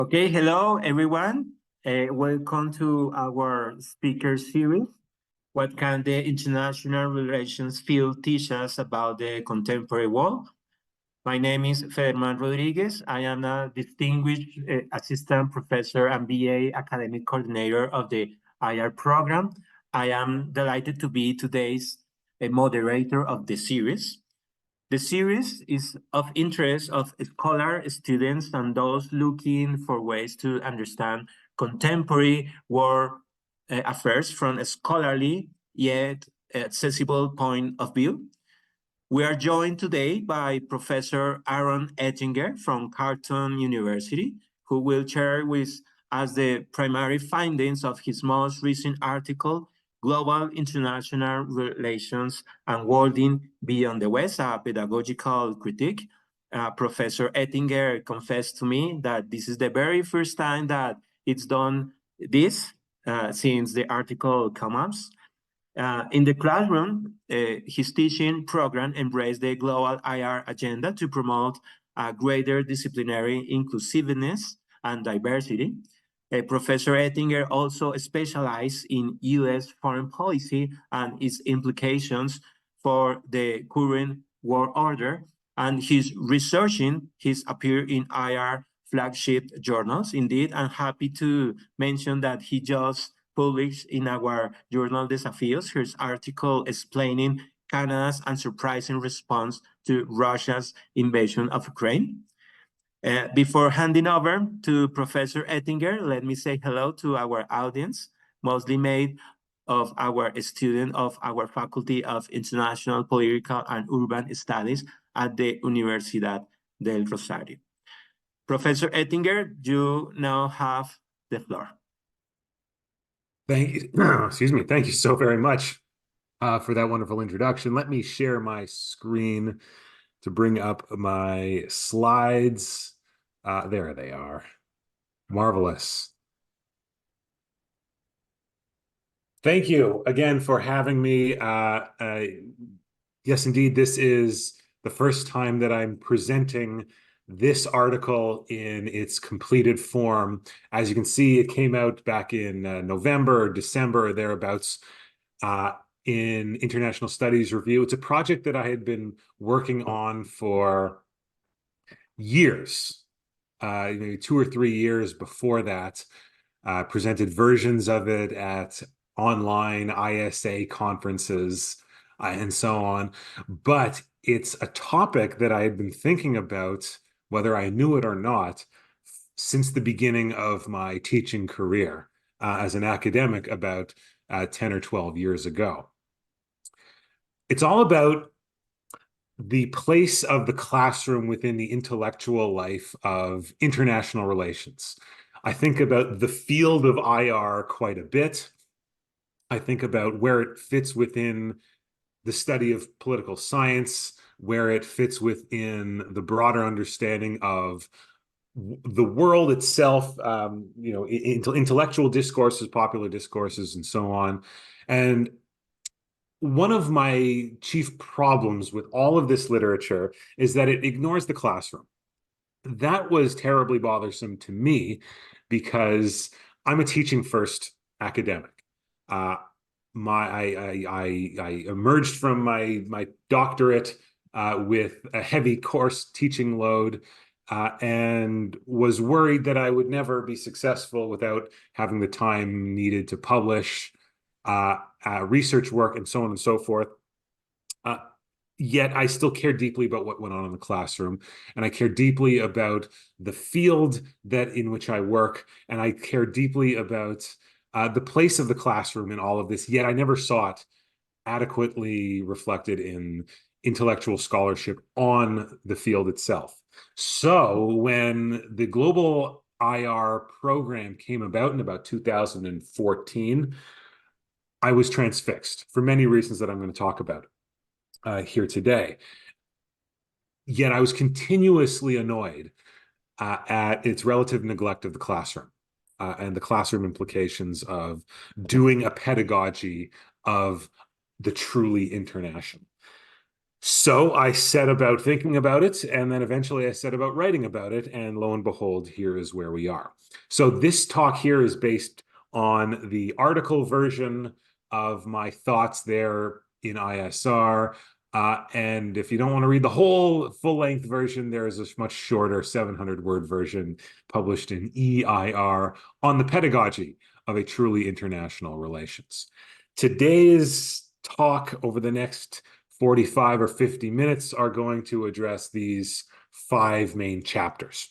Okay, hello everyone. Welcome to our speaker series. What can the international relations field teach us about the contemporary world? My name is Federman Rodriguez. I am a distinguished assistant professor and BA academic coordinator of the IR program. I am delighted to be today's moderator of the series. The series is of interest of scholars, students, and those looking for ways to understand contemporary world affairs from a scholarly yet accessible point of view. We are joined today by Professor Aaron Ettinger from Carleton University, who will share with us the primary findings of his most recent article, Global International Relations and Worlding Beyond the West, a pedagogical critique. Professor Ettinger confessed to me that this is the very first time that it's done this since the article comes up. In the classroom, his teaching program embraced the global IR agenda to promote greater disciplinary inclusiveness and diversity. Professor Ettinger also specialized in U.S. foreign policy and its implications for the current world order, and his researching has appeared in IR flagship journals. Indeed, I'm happy to mention that he just published in our journal Desafíos his article explaining Canada's unsurprising response to Russia's invasion of Ukraine. Before handing over to Professor Ettinger, let me say hello to our audience, mostly made of our students of our Faculty of International Political and Urban Studies at the Universidad del Rosario. Professor Ettinger, you now have the floor. Thank you. Excuse me. Thank you so very much for that wonderful introduction. Let me share my screen to bring up my slides. There they are. Marvelous. Thank you again for having me. Yes, indeed, this is the first time that I'm presenting this article in its completed form. As you can see, it came out back in November or December or thereabouts in International Studies Review. It's a project that I had been working on for years, maybe 2 or 3 years before that. Presented versions of it at online ISA conferences and so on. But it's a topic that I had been thinking about, whether I knew it or not, since the beginning of my teaching career as an academic about 10 or 12 years ago. It's all about the place of the classroom within the intellectual life of international relations. I think about the field of IR quite a bit. I think about where it fits within the study of political science, where it fits within the broader understanding of the world itself, intellectual discourses, popular discourses, and so on. And one of my chief problems with all of this literature is that it ignores the classroom. That was terribly bothersome to me because I'm a teaching first academic. I emerged from my doctorate with a heavy course teaching load and was worried that I would never be successful without having the time needed to publish research work and so on and so forth. Yet I still care deeply about what went on in the classroom, and I care deeply about the field in which I work, and I care deeply about the place of the classroom in all of this, yet I never saw it adequately reflected in intellectual scholarship on the field itself. So when the Global IR program came about in about 2014, I was transfixed for many reasons that I'm going to talk about here today. Yet I was continuously annoyed at its relative neglect of the classroom and the classroom implications of doing a pedagogy of the truly international. So I set about thinking about it, and then eventually I set about writing about it, and lo and behold, here is where we are. So this talk here is based on the article version of my thoughts there in ISR. And if you don't want to read the whole full-length version, there is a much shorter 700-word version published in EIR on the pedagogy of a truly international relations. Today's talk over the next 45 or 50 minutes are going to address these 5 main chapters.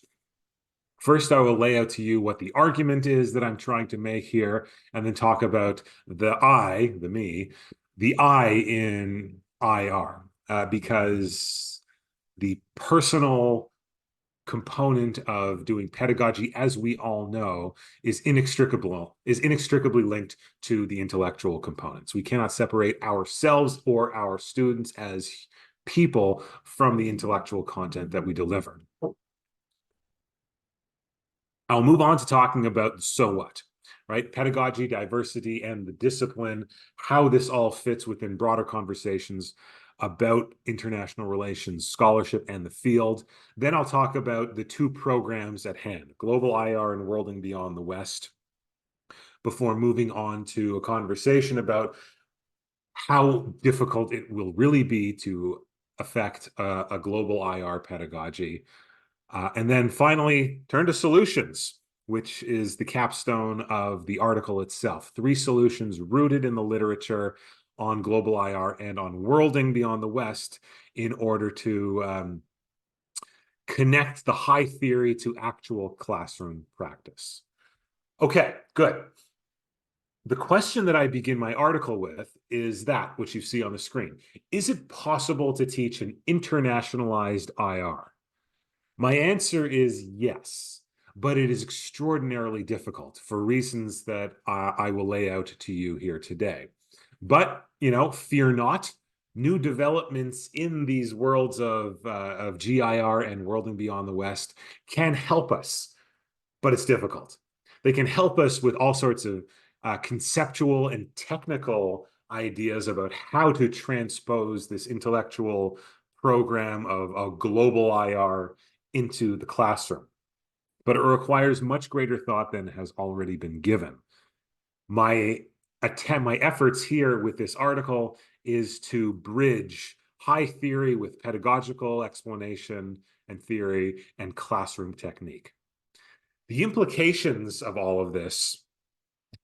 First, I will lay out to you what the argument is that I'm trying to make here, and then talk about the I, the me, the I in IR, because the personal component of doing pedagogy, as we all know, is inextricably linked to the intellectual components. We cannot separate ourselves or our students as people from the intellectual content that we deliver. I'll move on to talking about so what, right? Pedagogy, diversity, and the discipline, how this all fits within broader conversations about international relations, scholarship, and the field. Then I'll talk about the 2 programs at hand, Global IR and Worlding Beyond the West, before moving on to a conversation about how difficult it will really be to affect a global IR pedagogy. And then finally, turn to solutions, which is the capstone of the article itself. 3 solutions rooted in the literature on global IR and on worlding beyond the West in order to connect the high theory to actual classroom practice. Okay, good. The question that I begin my article with is that which you see on the screen. Is it possible to teach an internationalized IR? My answer is yes, but it is extraordinarily difficult for reasons that I will lay out to you here today. But, fear not. New developments in these worlds of GIR and Worlding Beyond the West can help us, but it's difficult. They can help us with all sorts of conceptual and technical ideas about how to transpose this intellectual program of a global IR into the classroom. But it requires much greater thought than has already been given. My efforts here with this article is to bridge high theory with pedagogical explanation and theory and classroom technique. The implications of all of this,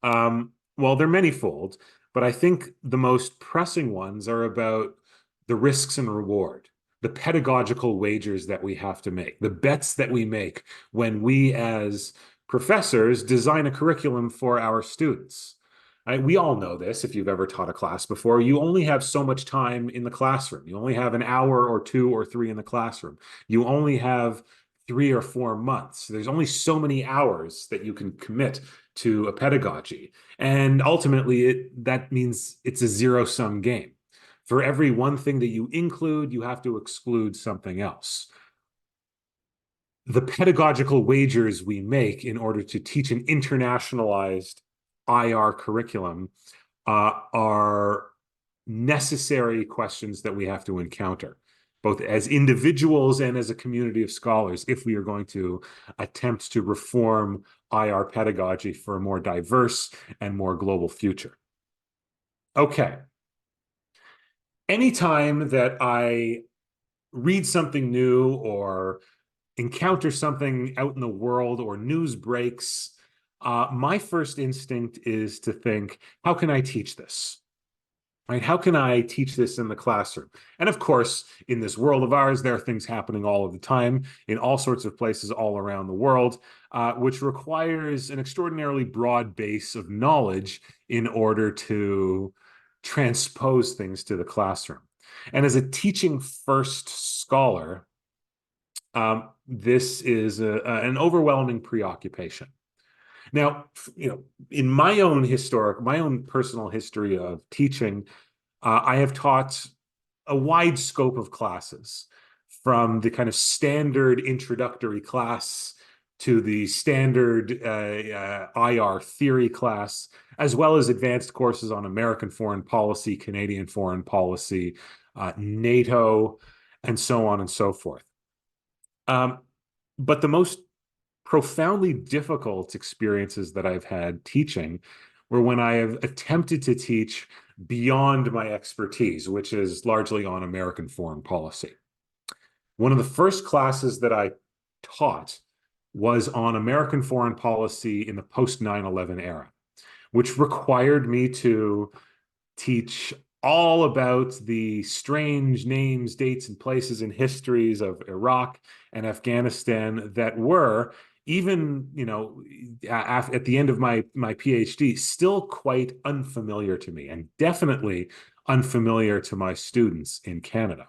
well, they're manifold, but I think the most pressing ones are about the risks and reward, the pedagogical wagers that we have to make, the bets that we make when we as professors design a curriculum for our students. We all know this if you've ever taught a class before. You only have so much time in the classroom. You only have an hour or 2 or 3 in the classroom. You only have 3 or 4 months. There's only so many hours that you can commit to a pedagogy. And ultimately, that means it's a zero-sum game. For every one thing that you include, you have to exclude something else. The pedagogical wagers we make in order to teach an internationalized IR curriculum are necessary questions that we have to encounter, both as individuals and as a community of scholars, if we are going to attempt to reform IR pedagogy for a more diverse and more global future. Okay. Anytime that I read something new or encounter something out in the world or news breaks, my first instinct is to think, how can I teach this? Right? How can I teach this in the classroom? And of course, in this world of ours, there are things happening all of the time in all sorts of places all around the world, which requires an extraordinarily broad base of knowledge in order to transpose things to the classroom. And as a teaching first scholar, this is an overwhelming preoccupation. Now, in my own personal history of teaching, I have taught a wide scope of classes, from the kind of standard introductory class to the standard IR theory class, as well as advanced courses on American foreign policy, Canadian foreign policy, NATO, and so on and so forth. But the most profoundly difficult experiences that I've had teaching were when I have attempted to teach beyond my expertise, which is largely on American foreign policy. One of the first classes that I taught was on American foreign policy in the post 9/11 era, which required me to teach all about the strange names, dates, and places and histories of Iraq and Afghanistan that were, even, at the end of my PhD, still quite unfamiliar to me, and definitely unfamiliar to my students in Canada.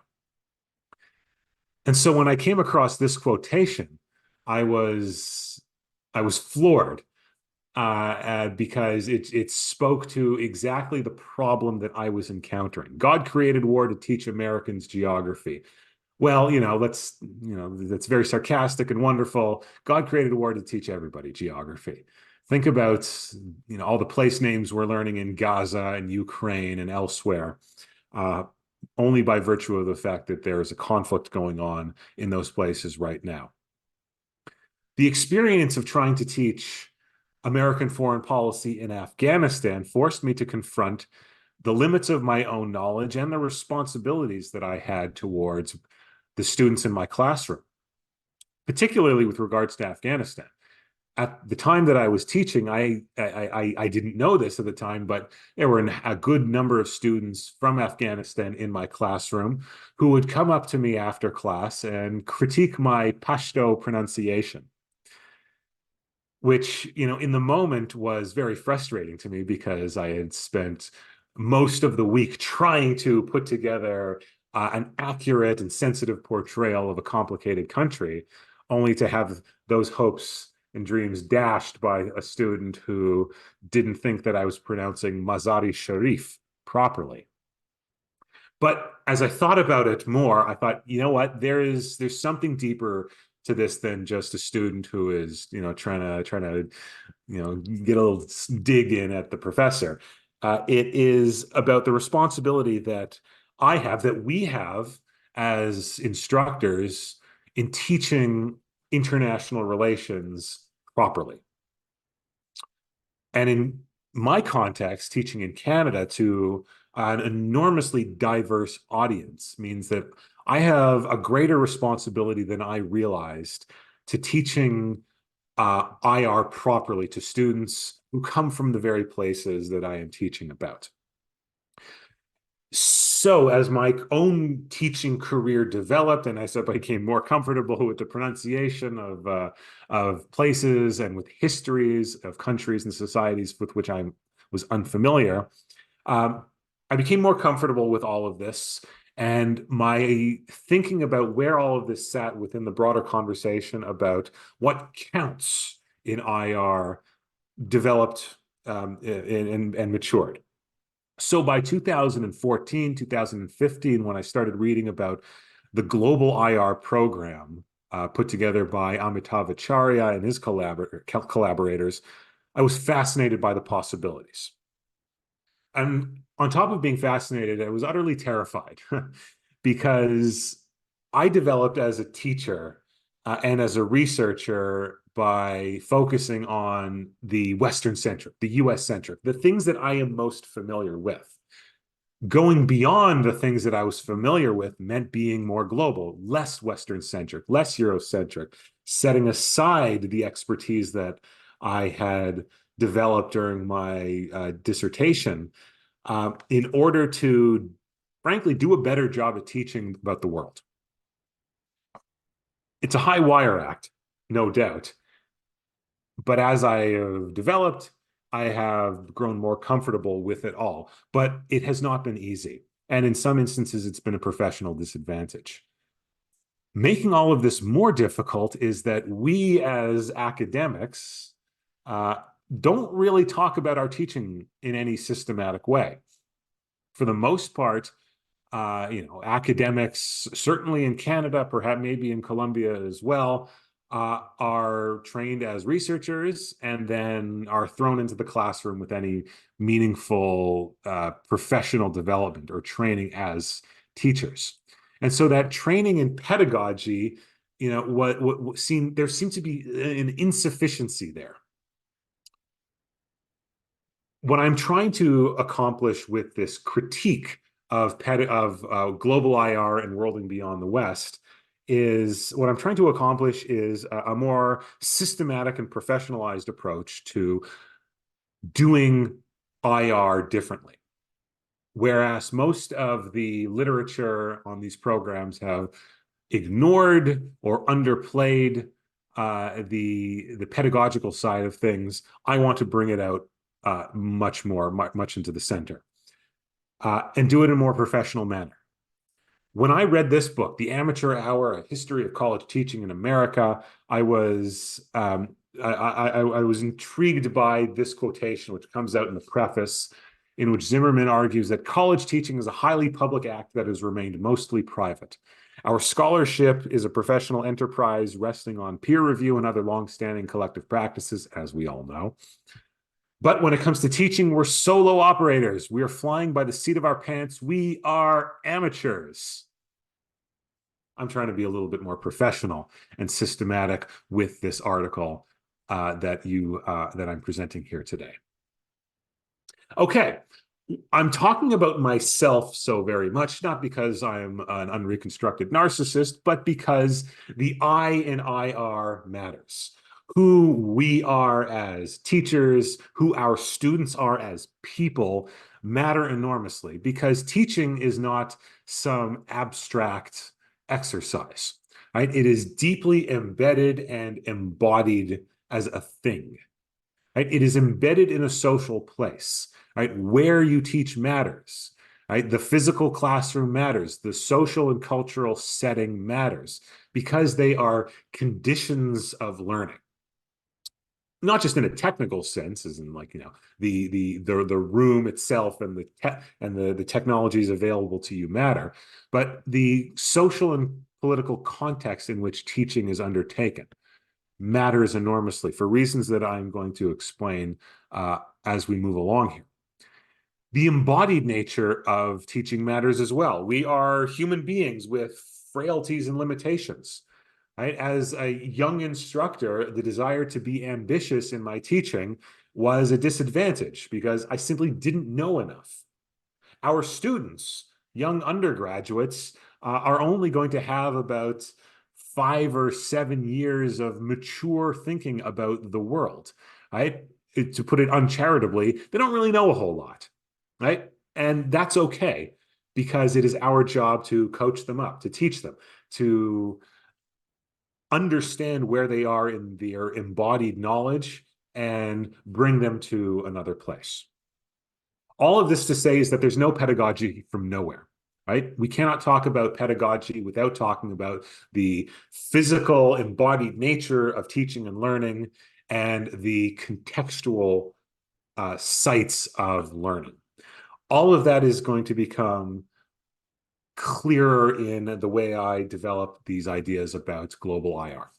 And so when I came across this quotation, I was floored, because it spoke to exactly the problem that I was encountering. God created war to teach Americans geography. Well, that's very sarcastic and wonderful. God created war to teach everybody geography. Think about, all the place names we're learning in Gaza and Ukraine and elsewhere, only by virtue of the fact that there is a conflict going on in those places right now. The experience of trying to teach American foreign policy in Afghanistan forced me to confront the limits of my own knowledge and the responsibilities that I had towards the students in my classroom, particularly with regards to Afghanistan. At the time that I was teaching, I didn't know this at the time, but there were a good number of students from Afghanistan in my classroom who would come up to me after class and critique my Pashto pronunciation, which, in the moment was very frustrating to me because I had spent most of the week trying to put together an accurate and sensitive portrayal of a complicated country, only to have those hopes and dreams dashed by a student who didn't think that I was pronouncing Mazar-i Sharif properly. But as I thought about it more, I thought, you know what, there's something deeper to this than just a student who is, trying to, get a little dig in at the professor. It is about the responsibility that we have as instructors in teaching international relations properly. And in my context, teaching in Canada to an enormously diverse audience means that I have a greater responsibility than I realized to teaching IR properly to students who come from the very places that I am teaching about. So as my own teaching career developed and as I became more comfortable with the pronunciation of places and with histories of countries and societies with which I was unfamiliar, I became more comfortable with all of this. And my thinking about where all of this sat within the broader conversation about what counts in IR developed and matured. So by 2014, 2015, when I started reading about the global IR program put together by Amitav Acharya and his collaborators, I was fascinated by the possibilities. And on top of being fascinated, I was utterly terrified because I developed as a teacher and as a researcher by focusing on the Western-centric, the US-centric, the things that I am most familiar with. Going beyond the things that I was familiar with meant being more global, less Western-centric, less Eurocentric, setting aside the expertise that I had developed during my dissertation in order to, frankly, do a better job at teaching about the world. It's a high wire act, no doubt. But as I have developed, I have grown more comfortable with it all. But it has not been easy. And in some instances, it's been a professional disadvantage. Making all of this more difficult is that we as academics don't really talk about our teaching in any systematic way. For the most part, academics, certainly in Canada, perhaps maybe in Colombia as well, are trained as researchers and then are thrown into the classroom with any meaningful professional development or training as teachers. And so that training in pedagogy, there seemed to be an insufficiency there. What I'm trying to accomplish with this critique of global IR and worlding beyond the West is what I'm trying to accomplish is a more systematic and professionalized approach to doing IR differently. Whereas most of the literature on these programs have ignored or underplayed the pedagogical side of things, I want to bring it out much into the center and do it in a more professional manner. When I read this book, The Amateur Hour: A History of College Teaching in America, I was intrigued by this quotation, which comes out in the preface, in which Zimmerman argues that college teaching is a highly public act that has remained mostly private. Our scholarship is a professional enterprise resting on peer review and other long-standing collective practices, as we all know. But when it comes to teaching, we're solo operators. We are flying by the seat of our pants. We are amateurs. I'm trying to be a little bit more professional and systematic with this article that I'm presenting here today. Okay, I'm talking about myself so very much, not because I'm an unreconstructed narcissist, but because the I in IR matters. Who we are as teachers, who our students are as people matter enormously, because teaching is not some abstract exercise, right? It is deeply embedded and embodied as a thing, right? It is embedded in a social place, right? Where you teach matters, right? The physical classroom matters. The social and cultural setting matters because they are conditions of learning. Not just in a technical sense, as in like, the room itself and the technologies available to you matter, but the social and political context in which teaching is undertaken matters enormously for reasons that I'm going to explain as we move along here. The embodied nature of teaching matters as well. We are human beings with frailties and limitations. Right? As a young instructor, the desire to be ambitious in my teaching was a disadvantage because I simply didn't know enough. Our students, young undergraduates, are only going to have about 5 or 7 years of mature thinking about the world, right? To put it uncharitably, they don't really know a whole lot, right? And that's okay because it is our job to coach them up, to teach them, to understand where they are in their embodied knowledge and bring them to another place. All of this to say is that there's no pedagogy from nowhere, right? We cannot talk about pedagogy without talking about the physical embodied nature of teaching and learning and the contextual sites of learning. All of that is going to become clearer in the way I develop these ideas about global IR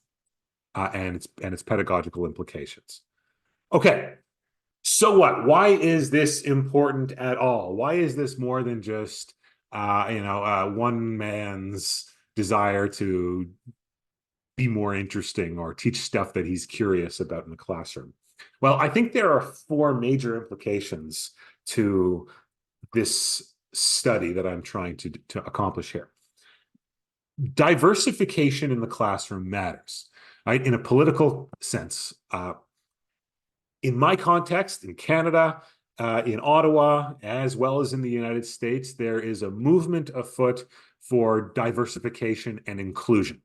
and its pedagogical implications. Okay, so what? Why is this important at all? Why is this more than just one man's desire to be more interesting or teach stuff that he's curious about in the classroom? Well, I think there are 4 major implications to this study that I'm trying to accomplish here. Diversification in the classroom matters, right? In a political sense. In my context, in Canada, in Ottawa, as well as in the United States, there is a movement afoot for diversification and inclusion,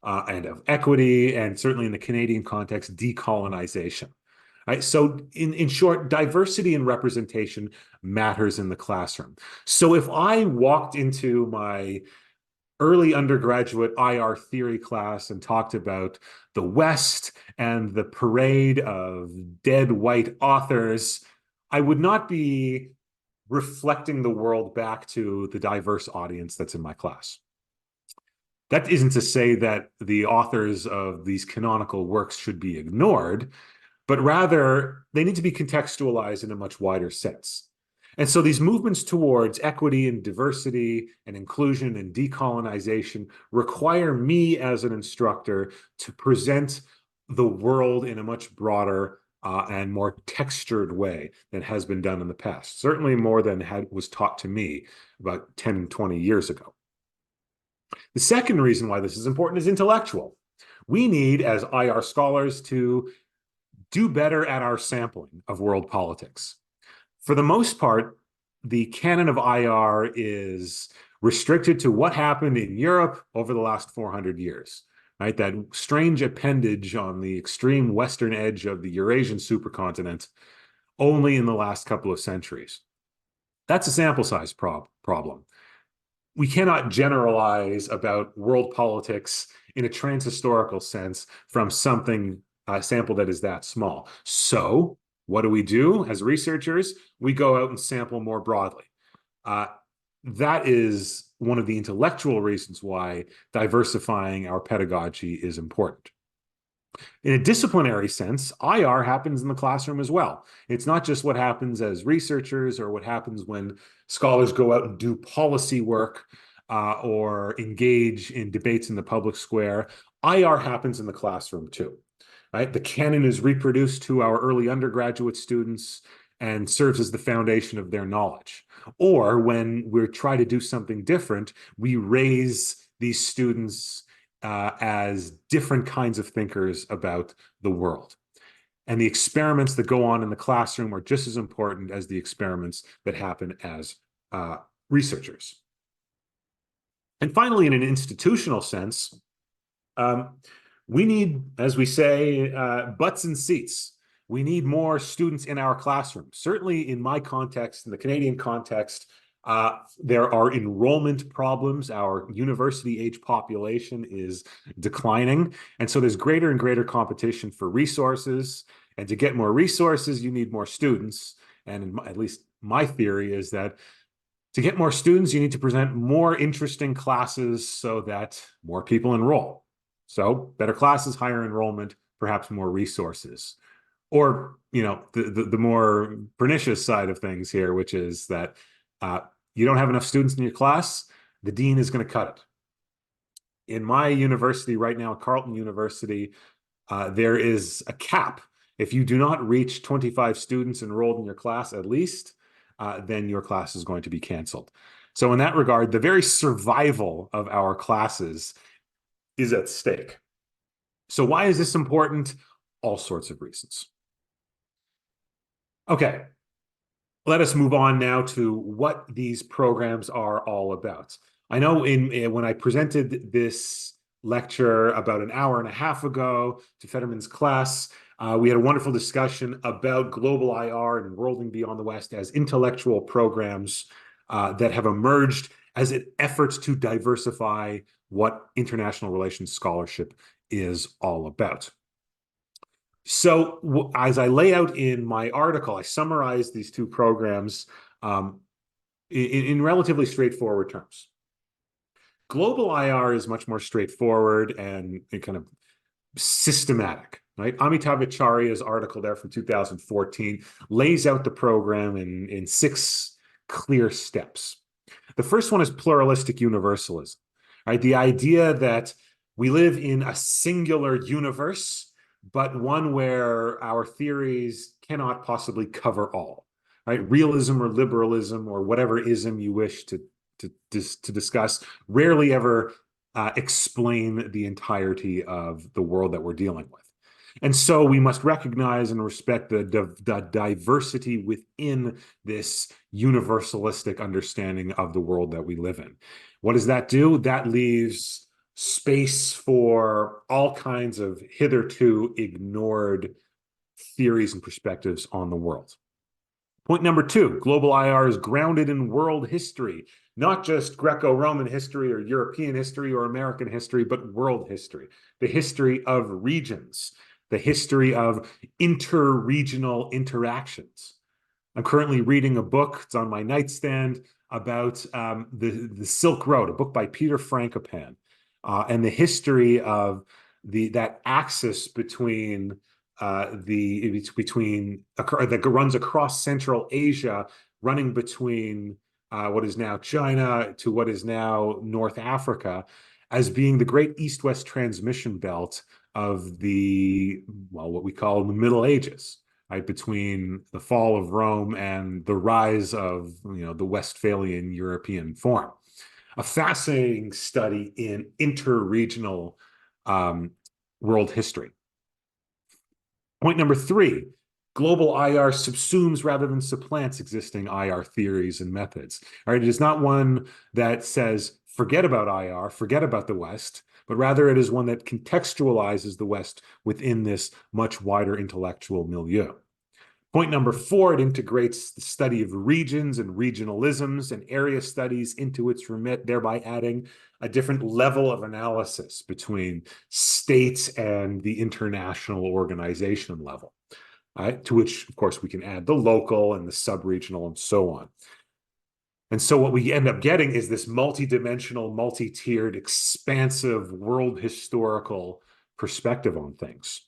and of equity, and certainly in the Canadian context, decolonization. Right? So in short, diversity and representation matters in the classroom. So if I walked into my early undergraduate IR theory class and talked about the West and the parade of dead white authors, I would not be reflecting the world back to the diverse audience that's in my class. That isn't to say that the authors of these canonical works should be ignored, but rather they need to be contextualized in a much wider sense. And so these movements towards equity and diversity and inclusion and decolonization require me as an instructor to present the world in a much broader and more textured way than has been done in the past, certainly more than was taught to me about 10, 20 years ago. The second reason why this is important is intellectual. We need, as IR scholars, to do better at our sampling of world politics. For the most part, the canon of IR is restricted to what happened in Europe over the last 400 years, right? That strange appendage on the extreme western edge of the Eurasian supercontinent only in the last couple of centuries. That's a sample size problem. We cannot generalize about world politics in a transhistorical sense from something sample that is that small. So what do we do as researchers? We go out and sample more broadly. That is one of the intellectual reasons why diversifying our pedagogy is important. In a disciplinary sense, IR happens in the classroom as well. It's not just what happens as researchers or what happens when scholars go out and do policy work or engage in debates in the public square. IR happens in the classroom too, right? The canon is reproduced to our early undergraduate students and serves as the foundation of their knowledge. Or when we try to do something different, we raise these students as different kinds of thinkers about the world. And the experiments that go on in the classroom are just as important as the experiments that happen as researchers. And finally, in an institutional sense, we need, as we say, butts and seats. We need more students in our classroom. Certainly in my context, in the Canadian context, there are enrollment problems. Our university-age population is declining. And so there's greater and greater competition for resources. And to get more resources, you need more students. And at least my theory is that to get more students, you need to present more interesting classes so that more people enroll. So better classes, higher enrollment, perhaps more resources. Or, you know, the more pernicious side of things here, which is that you don't have enough students in your class, the dean is going to cut it. In my university right now, Carleton University, there is a cap. If you do not reach 25 students enrolled in your class at least, then your class is going to be canceled. So in that regard, the very survival of our classes is at stake. So why is this important? All sorts of reasons. Okay, let us move on now to what these programs are all about. I know when I presented this lecture about an hour and a half ago to Fetterman's class, we had a wonderful discussion about global IR and Worlding Beyond the West as intellectual programs that have emerged as an effort to diversify what international relations scholarship is all about. So as I lay out in my article, I summarize these two programs in relatively straightforward terms. Global IR is much more straightforward and kind of systematic, right? Amitav Acharya's article there from 2014 lays out the program in 6 clear steps. The first one is pluralistic universalism, right? The idea that we live in a singular universe, but one where our theories cannot possibly cover all, right? Realism or liberalism or whatever ism you wish to discuss rarely ever explain the entirety of the world that we're dealing with. And so we must recognize and respect the diversity within this universalistic understanding of the world that we live in. What does that do? That leaves space for all kinds of hitherto ignored theories and perspectives on the world. Point number 2, global IR is grounded in world history, not just Greco-Roman history or European history or American history, but world history, the history of regions, the history of inter-regional interactions. I'm currently reading a book, it's on my nightstand, about the Silk Road, a book by Peter Frankopan, and the history of that axis between that runs across Central Asia running between what is now China to what is now North Africa as being the great east-west transmission belt of the, well, what we call the Middle Ages, right? Between the fall of Rome and the rise of, the Westphalian European form. A fascinating study in interregional world history. Point number 3, global IR subsumes rather than supplants existing IR theories and methods. All right, it is not one that says, forget about IR, forget about the West, but rather it is one that contextualizes the West within this much wider intellectual milieu. Point number 4, it integrates the study of regions and regionalisms and area studies into its remit, thereby adding a different level of analysis between states and the international organization level, right? To which, of course, we can add the local and the sub-regional and so on. And so what we end up getting is this multi-dimensional, multi-tiered, expansive world historical perspective on things.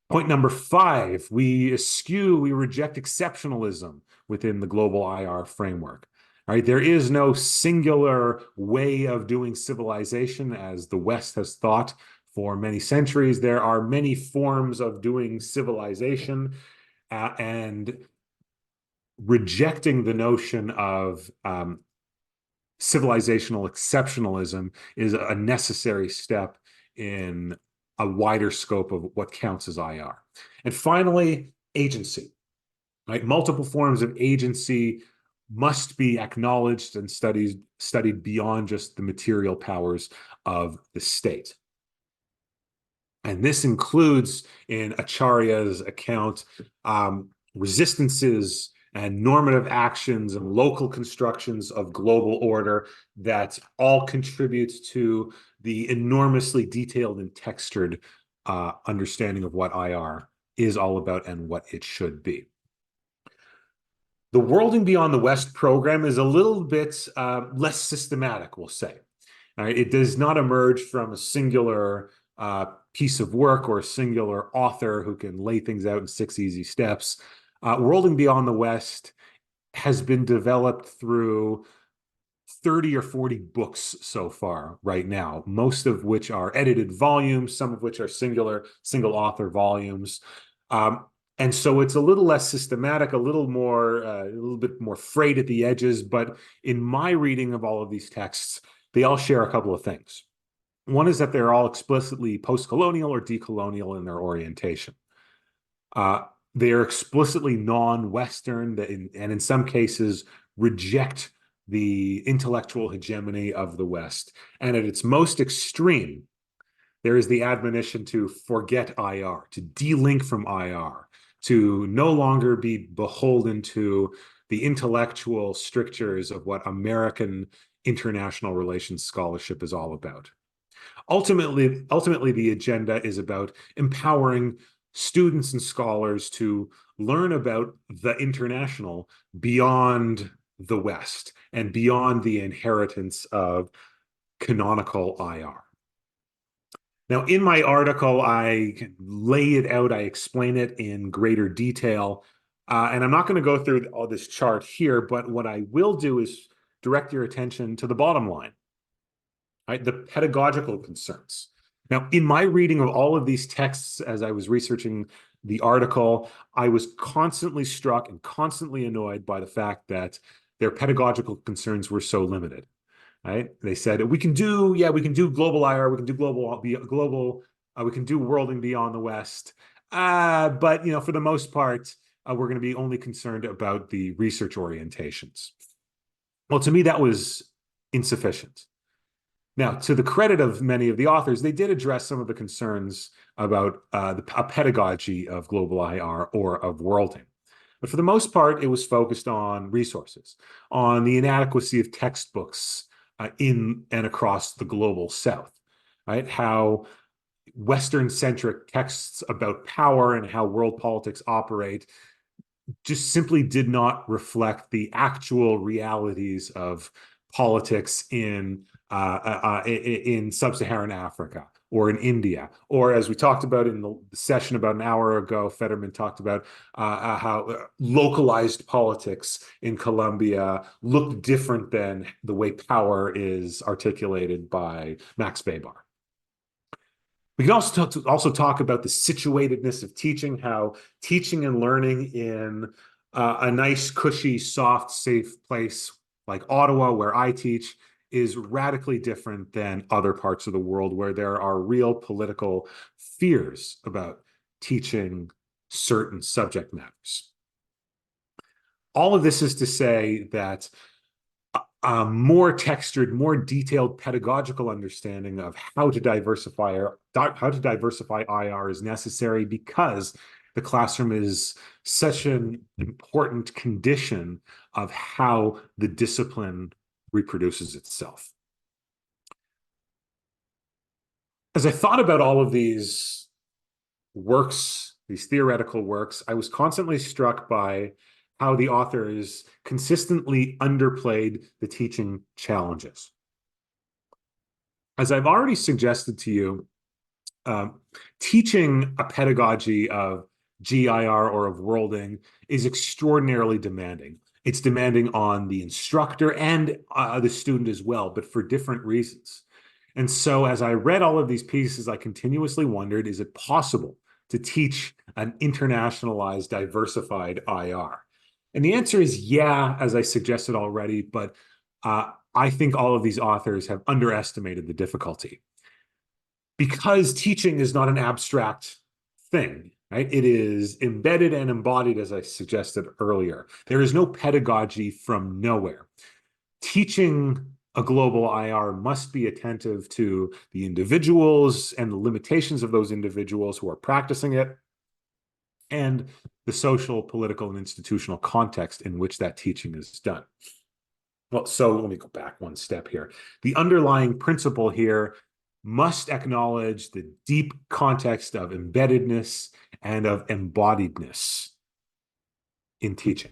Point number 5, we reject exceptionalism within the global IR framework. All right, there is no singular way of doing civilization as the West has thought for many centuries. There are many forms of doing civilization, and rejecting the notion of civilizational exceptionalism is a necessary step in a wider scope of what counts as IR. And finally, agency, right? Multiple forms of agency must be acknowledged and studied beyond just the material powers of the state. And this includes, in Acharya's account, resistances and normative actions and local constructions of global order that all contribute to the enormously detailed and textured understanding of what IR is all about and what it should be. The Worlding Beyond the West program is a little bit less systematic, we'll say. All right, it does not emerge from a singular piece of work or a singular author who can lay things out in 6 easy steps. Worlding Beyond the West has been developed through 30 or 40 books so far right now, most of which are edited volumes, some of which are single author volumes. And so it's a little less systematic, a little bit more frayed at the edges. But in my reading of all of these texts, they all share a couple of things. One is that they're all explicitly post-colonial or decolonial in their orientation. They are explicitly non-Western, and in some cases reject the intellectual hegemony of the West. And at its most extreme, there is the admonition to forget IR, to de-link from IR, to no longer be beholden to the intellectual strictures of what American international relations scholarship is all about. Ultimately, the agenda is about empowering students and scholars to learn about the international beyond the West and beyond the inheritance of canonical IR. Now, in my article, I lay it out, I explain it in greater detail, and I'm not going to go through all this chart here, but what I will do is direct your attention to the bottom line, right? The pedagogical concerns. Now, in my reading of all of these texts, as I was researching the article, I was constantly struck and constantly annoyed by the fact that their pedagogical concerns were so limited, right? They said, we can do global IR, we can do we can do Worlding Beyond the West. But, for the most part, we're going to be only concerned about the research orientations. Well, to me, that was insufficient. Now, to the credit of many of the authors, they did address some of the concerns about a pedagogy of global IR or of worlding. But for the most part, it was focused on resources, on the inadequacy of textbooks in and across the global South, right? How Western-centric texts about power and how world politics operate just simply did not reflect the actual realities of politics in sub-Saharan Africa or in India. Or as we talked about in the session about an hour ago, Fetterman talked about how localized politics in Colombia look different than the way power is articulated by Max Weber. We can also talk about the situatedness of teaching, how teaching and learning in a nice, cushy, soft, safe place like Ottawa, where I teach, is radically different than other parts of the world where there are real political fears about teaching certain subject matters. All of this is to say that a more textured, more detailed pedagogical understanding of how to diversify IR is necessary, because the classroom is such an important condition of how the discipline reproduces itself. As I thought about all of these works, these theoretical works, I was constantly struck by how the authors consistently underplayed the teaching challenges. As I've already suggested to you, teaching a pedagogy of GIR or of worlding is extraordinarily demanding. It's demanding on the instructor and the student as well, but for different reasons. And so as I read all of these pieces, I continuously wondered, is it possible to teach an internationalized, diversified IR? And the answer is yeah, as I suggested already, but I think all of these authors have underestimated the difficulty. Because teaching is not an abstract thing, right? It is embedded and embodied, as I suggested earlier. There is no pedagogy from nowhere. Teaching a global IR must be attentive to the individuals and the limitations of those individuals who are practicing it, and the social, political, and institutional context in which that teaching is done. Well, so let me go back one step here. The underlying principle here must acknowledge the deep context of embeddedness and of embodiedness in teaching.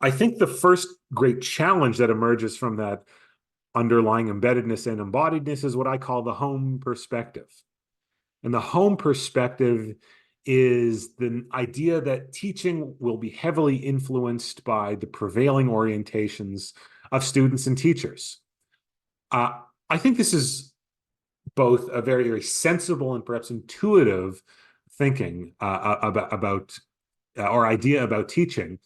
I think the first great challenge that emerges from that underlying embeddedness and embodiedness is what I call the home perspective. And the home perspective is the idea that teaching will be heavily influenced by the prevailing orientations of students and teachers. I think this is both a very, very sensible and perhaps intuitive thinking about or idea about teaching.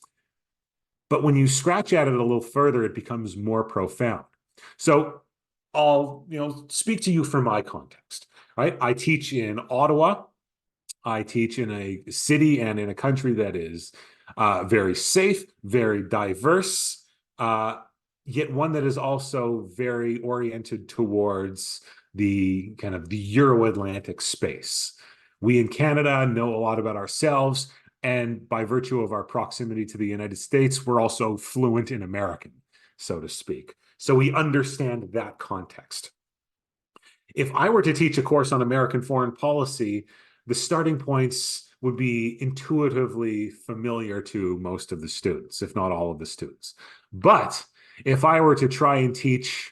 But when you scratch at it a little further, it becomes more profound. So I'll speak to you from my context, right? I teach in Ottawa. I teach in a city and in a country that is very safe, very diverse, yet one that is also very oriented towards the kind of the Euro-Atlantic space. We in Canada know a lot about ourselves, and by virtue of our proximity to the United States, we're also fluent in American, so to speak. So we understand that context. If I were to teach a course on American foreign policy, the starting points would be intuitively familiar to most of the students, if not all of the students. But if I were to try and teach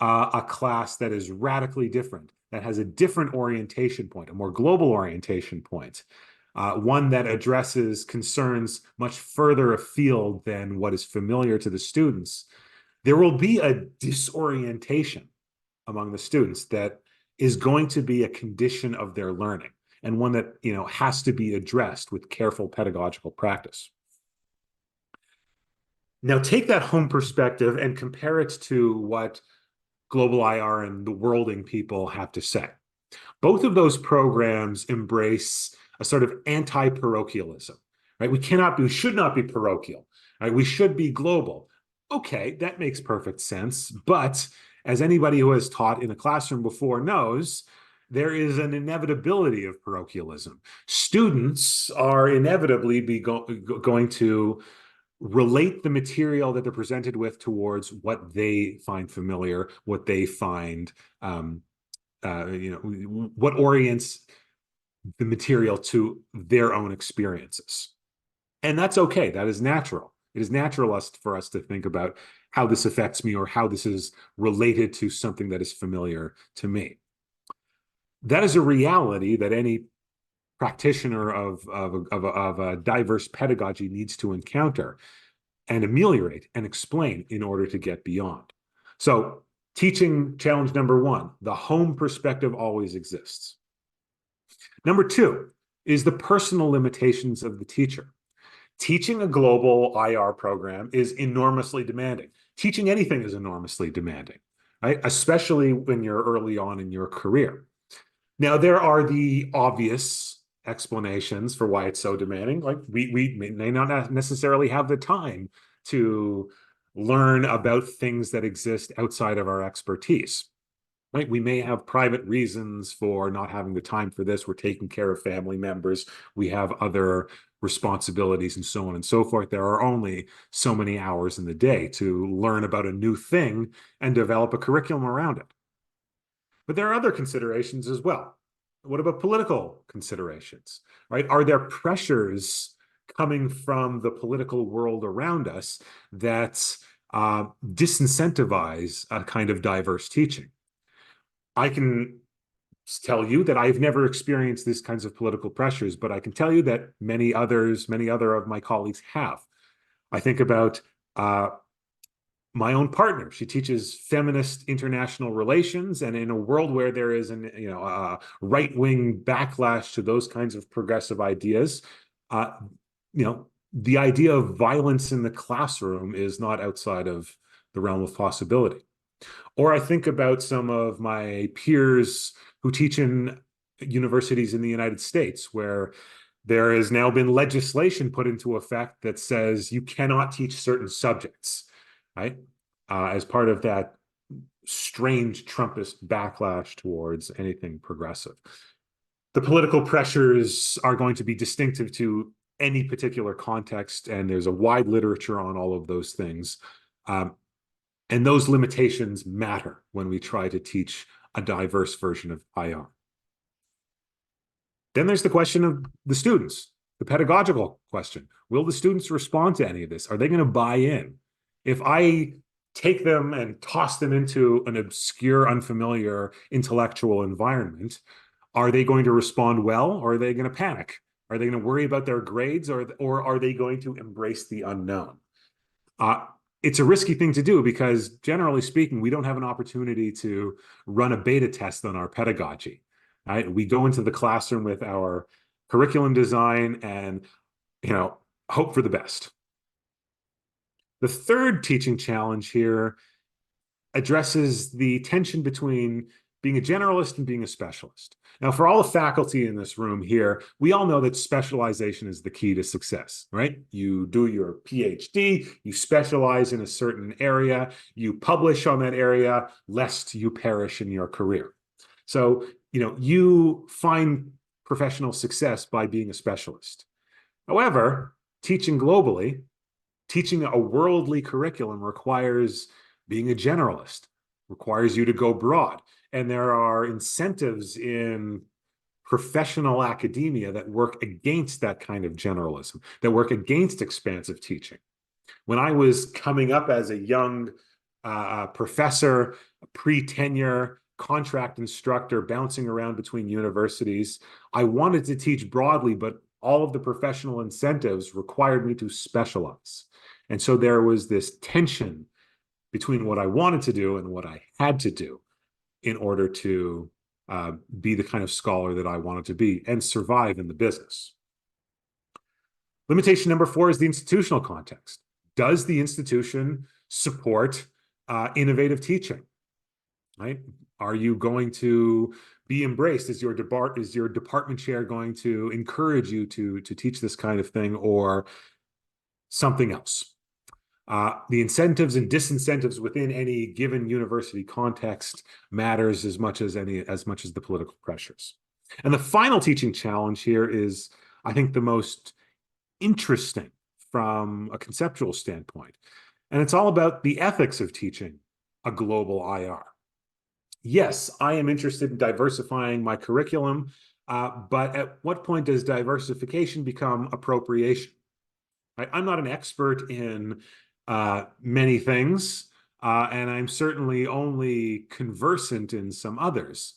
a class that is radically different, that has a different orientation point, a more global orientation point, one that addresses concerns much further afield than what is familiar to the students, there will be a disorientation among the students that is going to be a condition of their learning, and one that has to be addressed with careful pedagogical practice. Now take that home perspective and compare it to what Global IR and the Worlding people have to say. Both of those programs embrace a sort of anti-parochialism, right? We should not be parochial, right? We should be global. Okay, that makes perfect sense. But as anybody who has taught in a classroom before knows, there is an inevitability of parochialism. Students are inevitably going to relate the material that they're presented with towards what they find familiar, what they find, what orients the material to their own experiences. And that's okay. That is natural. It is naturalist for us to think about how this affects me or how this is related to something that is familiar to me. That is a reality that any practitioner of a diverse pedagogy needs to encounter and ameliorate and explain in order to get beyond. So, teaching challenge number one, the home perspective always exists. Number two is the personal limitations of the teacher. Teaching a global IR program is enormously demanding. Teaching anything is enormously demanding, right? Especially when you're early on in your career. Now, there are the obvious explanations for why it's so demanding. Like we may not necessarily have the time to learn about things that exist outside of our expertise. Right? We may have private reasons for not having the time for this. We're taking care of family members. We have other responsibilities and so on and so forth. There are only so many hours in the day to learn about a new thing and develop a curriculum around it. But there are other considerations as well. What about political considerations, right? Are there pressures coming from the political world around us that disincentivize a kind of diverse teaching? I can tell you that I've never experienced these kinds of political pressures, but I can tell you that many other of my colleagues have. I think about my own partner. She teaches feminist international relations, and in a world where there is a right-wing backlash to those kinds of progressive ideas, the idea of violence in the classroom is not outside of the realm of possibility. Or I think about some of my peers who teach in universities in the United States, where there has now been legislation put into effect that says you cannot teach certain subjects, right? As part of that strange Trumpist backlash towards anything progressive. The political pressures are going to be distinctive to any particular context, and there's a wide literature on all of those things. And those limitations matter when we try to teach a diverse version of IR. Then there's the question of the students, the pedagogical question. Will the students respond to any of this? Are they going to buy in? If I take them and toss them into an obscure, unfamiliar intellectual environment, are they going to respond well, or are they going to panic? Are they going to worry about their grades, or are they going to embrace the unknown? It's a risky thing to do because, generally speaking, we don't have an opportunity to run a beta test on our pedagogy. Right? We go into the classroom with our curriculum design and, hope for the best. The third teaching challenge here addresses the tension between being a generalist and being a specialist. Now, for all the faculty in this room here, we all know that specialization is the key to success, right? You do your PhD, you specialize in a certain area, you publish on that area, lest you perish in your career. So, you find professional success by being a specialist. However, teaching globally, teaching a worldly curriculum requires being a generalist, requires you to go broad. And there are incentives in professional academia that work against that kind of generalism, that work against expansive teaching. When I was coming up as a young professor, pre-tenure, contract instructor, bouncing around between universities, I wanted to teach broadly, but all of the professional incentives required me to specialize. And so there was this tension between what I wanted to do and what I had to do in order to be the kind of scholar that I wanted to be and survive in the business. Limitation number 4 is the institutional context. Does the institution support innovative teaching? Right? Are you going to be embraced? Is your department chair going to encourage you to teach this kind of thing, or something else? The incentives and disincentives within any given university context matters as much as the political pressures. And the final teaching challenge here is, I think, the most interesting from a conceptual standpoint. And it's all about the ethics of teaching a global IR. Yes, I am interested in diversifying my curriculum, but at what point does diversification become appropriation? I'm not an expert in many things, and I'm certainly only conversant in some others.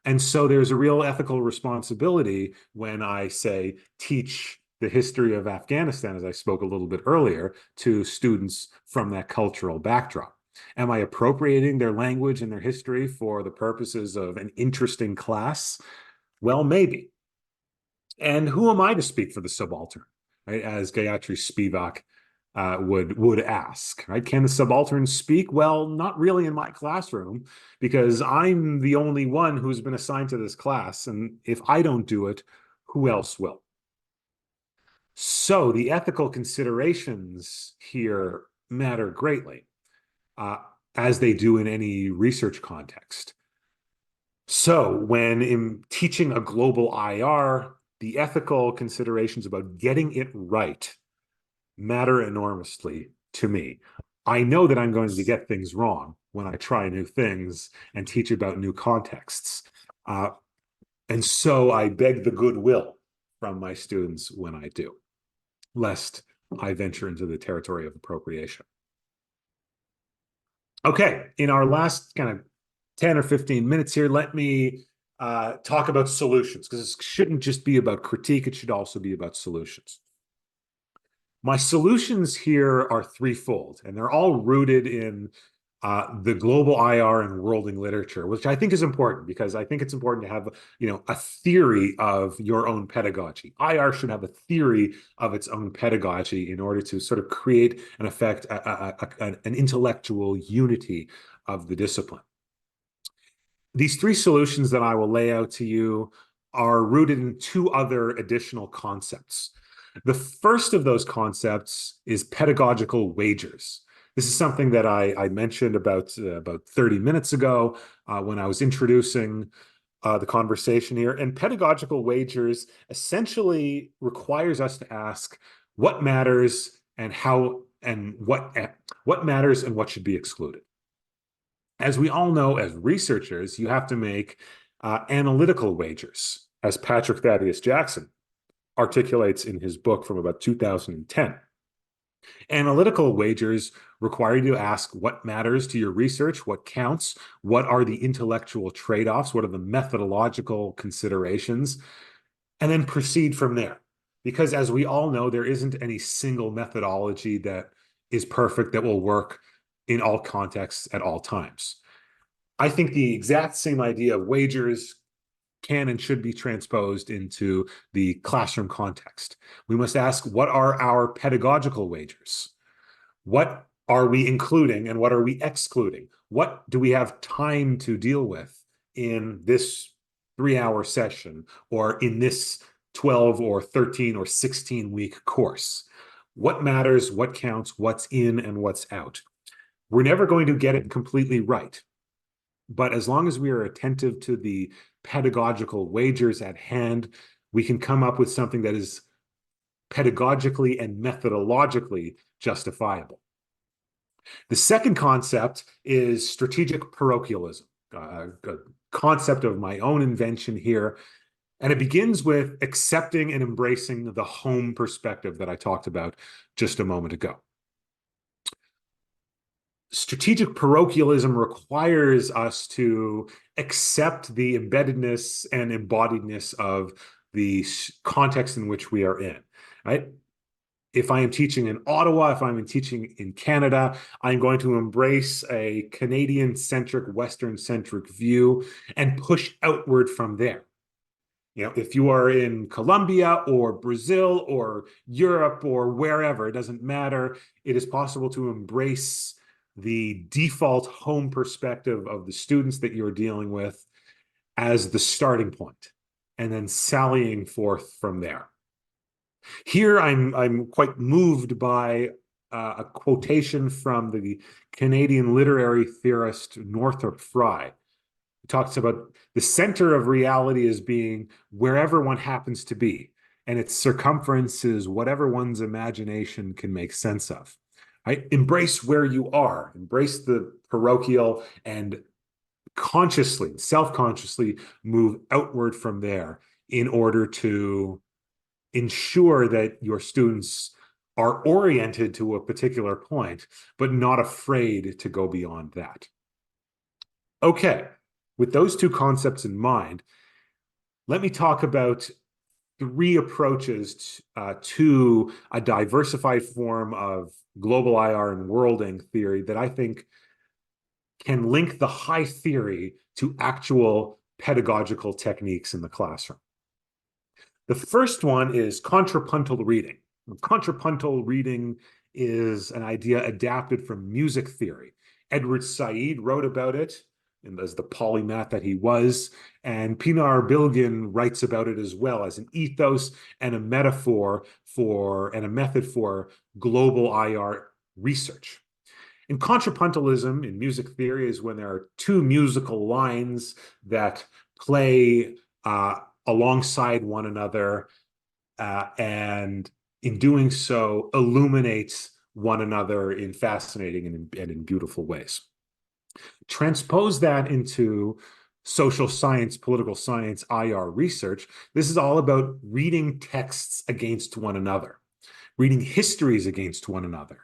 And so there's a real ethical responsibility when I say teach the history of Afghanistan, as I spoke a little bit earlier, to students from that cultural backdrop. Am I appropriating their language and their history for the purposes of an interesting class? Well, maybe. And who am I to speak for the subaltern, right? As Gayatri Spivak would ask, right? Can the subaltern speak? Well, not really in my classroom, because I'm the only one who's been assigned to this class. And if I don't do it, who else will? So the ethical considerations here matter greatly, as they do in any research context. So when in teaching a global IR, the ethical considerations about getting it right matter enormously to me. I know that I'm going to get things wrong when I try new things and teach about new contexts. And so I beg the goodwill from my students when I do, lest I venture into the territory of appropriation. Okay, in our last kind of 10 or 15 minutes here, let me talk about solutions, because it shouldn't just be about critique, it should also be about solutions. My solutions here are threefold, and they're all rooted in the global IR and worlding literature, which I think is important, because I think it's important to have, a theory of your own pedagogy. IR should have a theory of its own pedagogy in order to sort of create and affect an intellectual unity of the discipline. These three solutions that I will lay out to you are rooted in two other additional concepts. The first of those concepts is pedagogical wagers. This is something that I mentioned about 30 minutes ago when I was introducing the conversation here. And pedagogical wagers essentially requires us to ask what matters and how and what matters and what should be excluded. As we all know, as researchers, you have to make analytical wagers, as Patrick Thaddeus Jackson articulates in his book from about 2010. Analytical wagers require you to ask what matters to your research, what counts, what are the intellectual trade-offs, what are the methodological considerations, and then proceed from there. Because as we all know, there isn't any single methodology that is perfect, that will work in all contexts at all times. I think the exact same idea of wagers can and should be transposed into the classroom context. We must ask, what are our pedagogical wagers? What are we including and what are we excluding? What do we have time to deal with in this 3-hour session or in this 12 or 13 or 16-week course? What matters, what counts, what's in and what's out? We're never going to get it completely right. But as long as we are attentive to the pedagogical wagers at hand, we can come up with something that is pedagogically and methodologically justifiable. The second concept is strategic parochialism, a concept of my own invention here. And it begins with accepting and embracing the home perspective that I talked about just a moment ago. Strategic parochialism requires us to accept the embeddedness and embodiedness of the context in which we are in, right? If I am teaching in Ottawa, if I'm teaching in Canada, I'm going to embrace a Canadian-centric, Western-centric view and push outward from there. If you are in Colombia or Brazil or Europe or wherever, it doesn't matter. It is possible to embrace the default home perspective of the students that you're dealing with as the starting point, and then sallying forth from there. Here, I'm quite moved by a quotation from the Canadian literary theorist Northrop Frye. He talks about the center of reality as being wherever one happens to be, and its circumference is whatever one's imagination can make sense of. Right? Embrace where you are, embrace the parochial, and consciously, self-consciously move outward from there in order to ensure that your students are oriented to a particular point, but not afraid to go beyond that. Okay, With those two concepts in mind, let me talk about three approaches to a diversified form of global IR and worlding theory that I think can link the high theory to actual pedagogical techniques in the classroom. The first one is contrapuntal reading. Contrapuntal reading is an idea adapted from music theory. Edward Said wrote about it, and as the polymath that he was, and Pinar Bilgin writes about it as well as an ethos and a metaphor for and a method for global IR research. In contrapuntalism, in music theory, is when there are two musical lines that play alongside one another, and in doing so, illuminates one another in fascinating and in beautiful ways. Transpose that into social science, political science, IR research. This is all about reading texts against one another, reading histories against one another,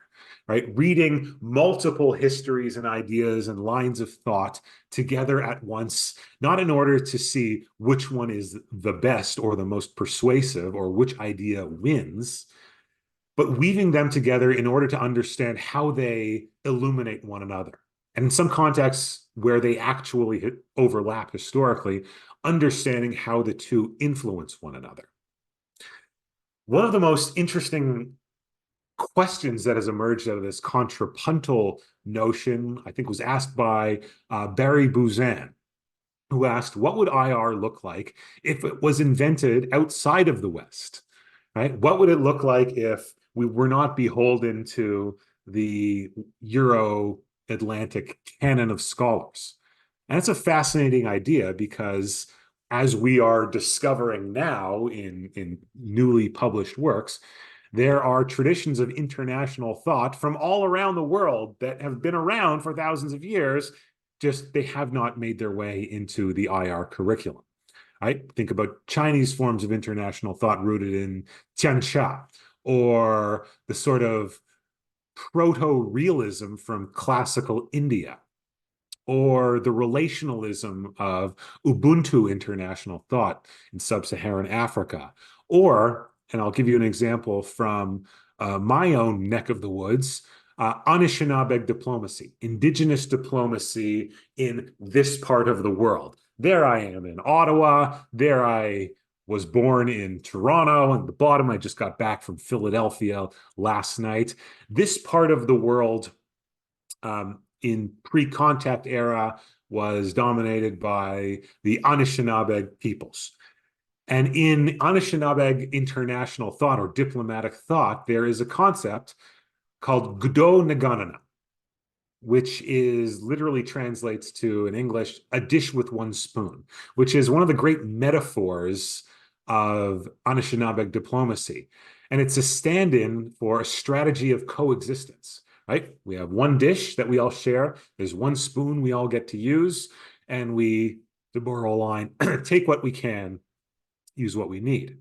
right? Reading multiple histories and ideas and lines of thought together at once, not in order to see which one is the best or the most persuasive or which idea wins, but weaving them together in order to understand how they illuminate one another. And in some contexts where they actually overlap historically, understanding how the two influence one another. One of the most interesting questions that has emerged out of this contrapuntal notion, I think, was asked by Barry Buzan, who asked, what would IR look like if it was invented outside of the West, right? What would it look like if we were not beholden to the Euro-Atlantic canon of scholars? And it's a fascinating idea because as we are discovering now in newly published works, there are traditions of international thought from all around the world that have been around for thousands of years, just they have not made their way into the IR curriculum. Right? Think about Chinese forms of international thought rooted in Tianxia, or the sort of proto-realism from classical India, or the relationalism of Ubuntu international thought in sub-Saharan Africa, or, and I'll give you an example from my own neck of the woods, Anishinaabe diplomacy, indigenous diplomacy in this part of the world. There I am in Ottawa. There I was born in Toronto. And the bottom, I just got back from Philadelphia last night. This part of the world in pre-contact era was dominated by the Anishinaabe peoples. And in Anishinaabe international thought or diplomatic thought, there is a concept called Gdo Naganana, which is literally translates to, in English, a dish with one spoon, which is one of the great metaphors of Anishinaabe diplomacy. And it's a stand-in for a strategy of coexistence, right? We have one dish that we all share. There's one spoon we all get to use. And we, to borrow a line, take what we can, use what we need.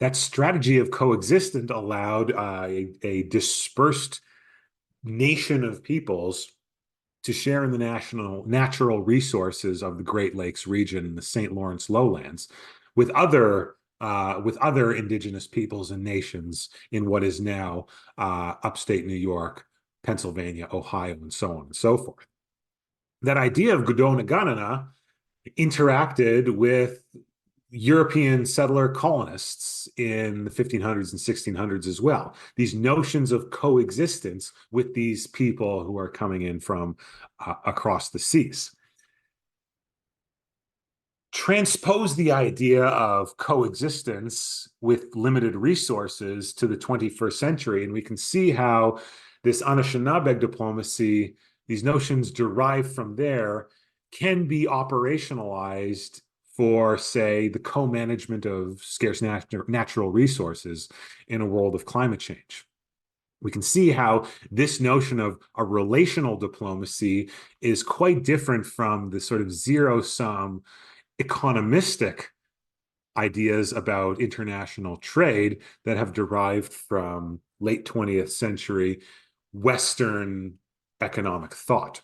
That strategy of coexistence allowed a dispersed nation of peoples to share in the natural resources of the Great Lakes region and the St. Lawrence lowlands with other indigenous peoples and nations in what is now upstate New York, Pennsylvania, Ohio, and so on and so forth. That idea of Gdo Naganana interacted with European settler colonists in the 1500s and 1600s as well. These notions of coexistence with these people who are coming in from across the seas. Transpose the idea of coexistence with limited resources to the 21st century, and we can see how this Anishinaabe diplomacy, these notions derived from there, can be operationalized for, say, the co-management of scarce natural resources in a world of climate change. We can see how this notion of a relational diplomacy is quite different from the sort of zero-sum economistic ideas about international trade that have derived from late 20th century Western economic thought.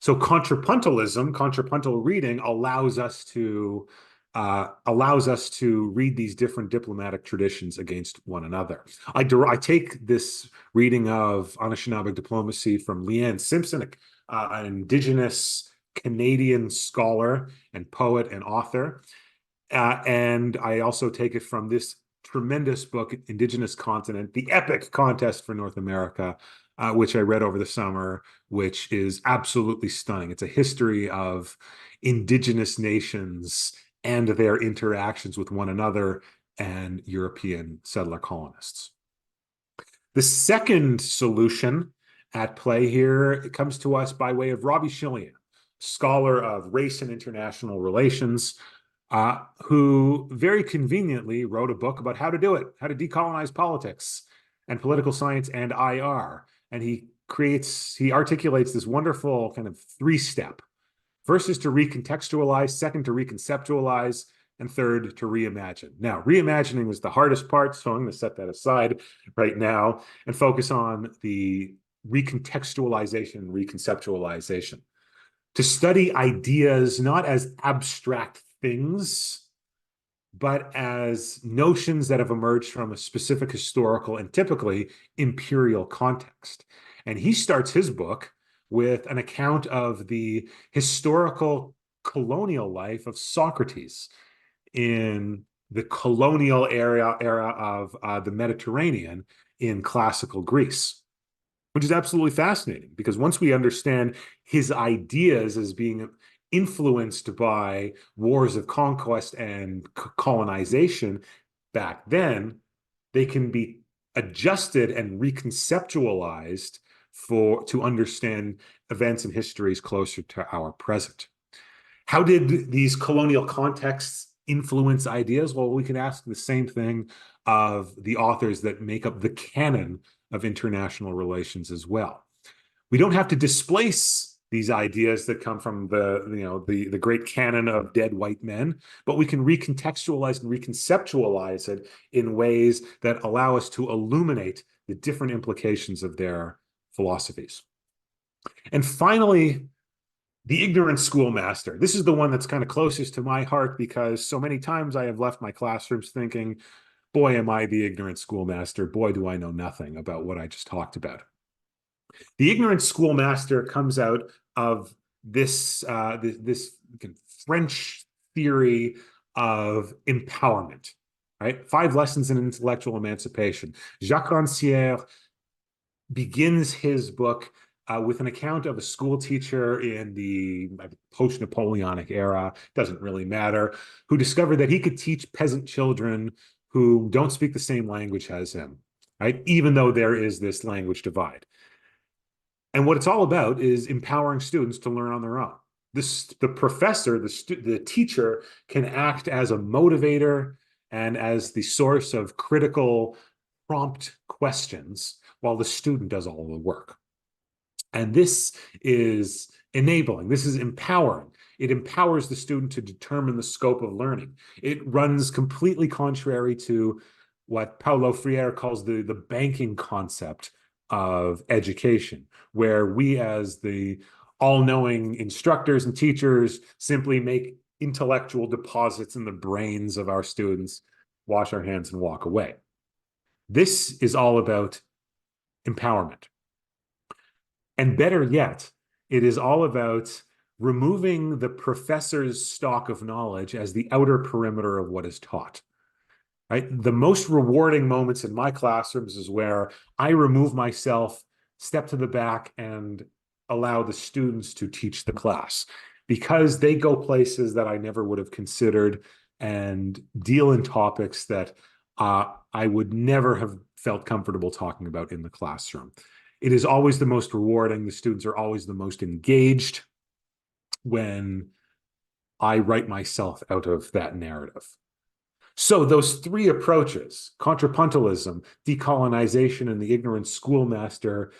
So contrapuntal reading allows us to read these different diplomatic traditions against one another. I take this reading of Anishinaabe diplomacy from Leanne Simpson, an Indigenous Canadian scholar and poet and author. And I also take it from this tremendous book, Indigenous Continent, The Epic Contest for North America, which I read over the summer, which is absolutely stunning. It's a history of Indigenous nations and their interactions with one another and European settler colonists. The second solution at play here, it comes to us by way of Robbie Shillian, scholar of race and international relations, who very conveniently wrote a book about how to do it, how to decolonize politics and political science and IR. And he articulates this wonderful kind of three-step. First is to recontextualize, second to reconceptualize, and third to reimagine. Now, reimagining is the hardest part, so I'm going to set that aside right now and focus on the recontextualization and reconceptualization. To study ideas not as abstract things, but as notions that have emerged from a specific historical and typically imperial context. And he starts his book with an account of the historical colonial life of Socrates in the colonial era of the Mediterranean in classical Greece, which is absolutely fascinating because once we understand his ideas as being influenced by wars of conquest and colonization back then, they can be adjusted and reconceptualized to understand events and histories closer to our present. How did these colonial contexts influence ideas? Well, we can ask the same thing of the authors that make up the canon of international relations as well. We don't have to displace these ideas that come from the great canon of dead white men, but we can recontextualize and reconceptualize it in ways that allow us to illuminate the different implications of their philosophies. And finally, the ignorant schoolmaster. This is the one that's kind of closest to my heart because so many times I have left my classrooms thinking, boy, am I the ignorant schoolmaster. Boy, do I know nothing about what I just talked about. The ignorant schoolmaster comes out of this French theory of empowerment, right? 5 lessons in intellectual emancipation. Jacques Rancière begins his book with an account of a school teacher in the post-Napoleonic era, doesn't really matter, who discovered that he could teach peasant children who don't speak the same language as him, right? Even though there is this language divide. And what it's all about is empowering students to learn on their own. The professor, the teacher can act as a motivator and as the source of critical prompt questions while the student does all the work. And this is enabling, this is empowering. It empowers the student to determine the scope of learning. It runs completely contrary to what Paulo Freire calls the banking concept of education, where we as the all-knowing instructors and teachers simply make intellectual deposits in the brains of our students, wash our hands and walk away. This is all about empowerment. And better yet, it is all about removing the professor's stock of knowledge as the outer perimeter of what is taught. Right? The most rewarding moments in my classrooms is where I remove myself, step to the back, and allow the students to teach the class because they go places that I never would have considered and deal in topics that I would never have felt comfortable talking about in the classroom. It is always the most rewarding. The students are always the most engaged when I write myself out of that narrative. So those 3 approaches, contrapuntalism, decolonization, and the ignorant schoolmaster,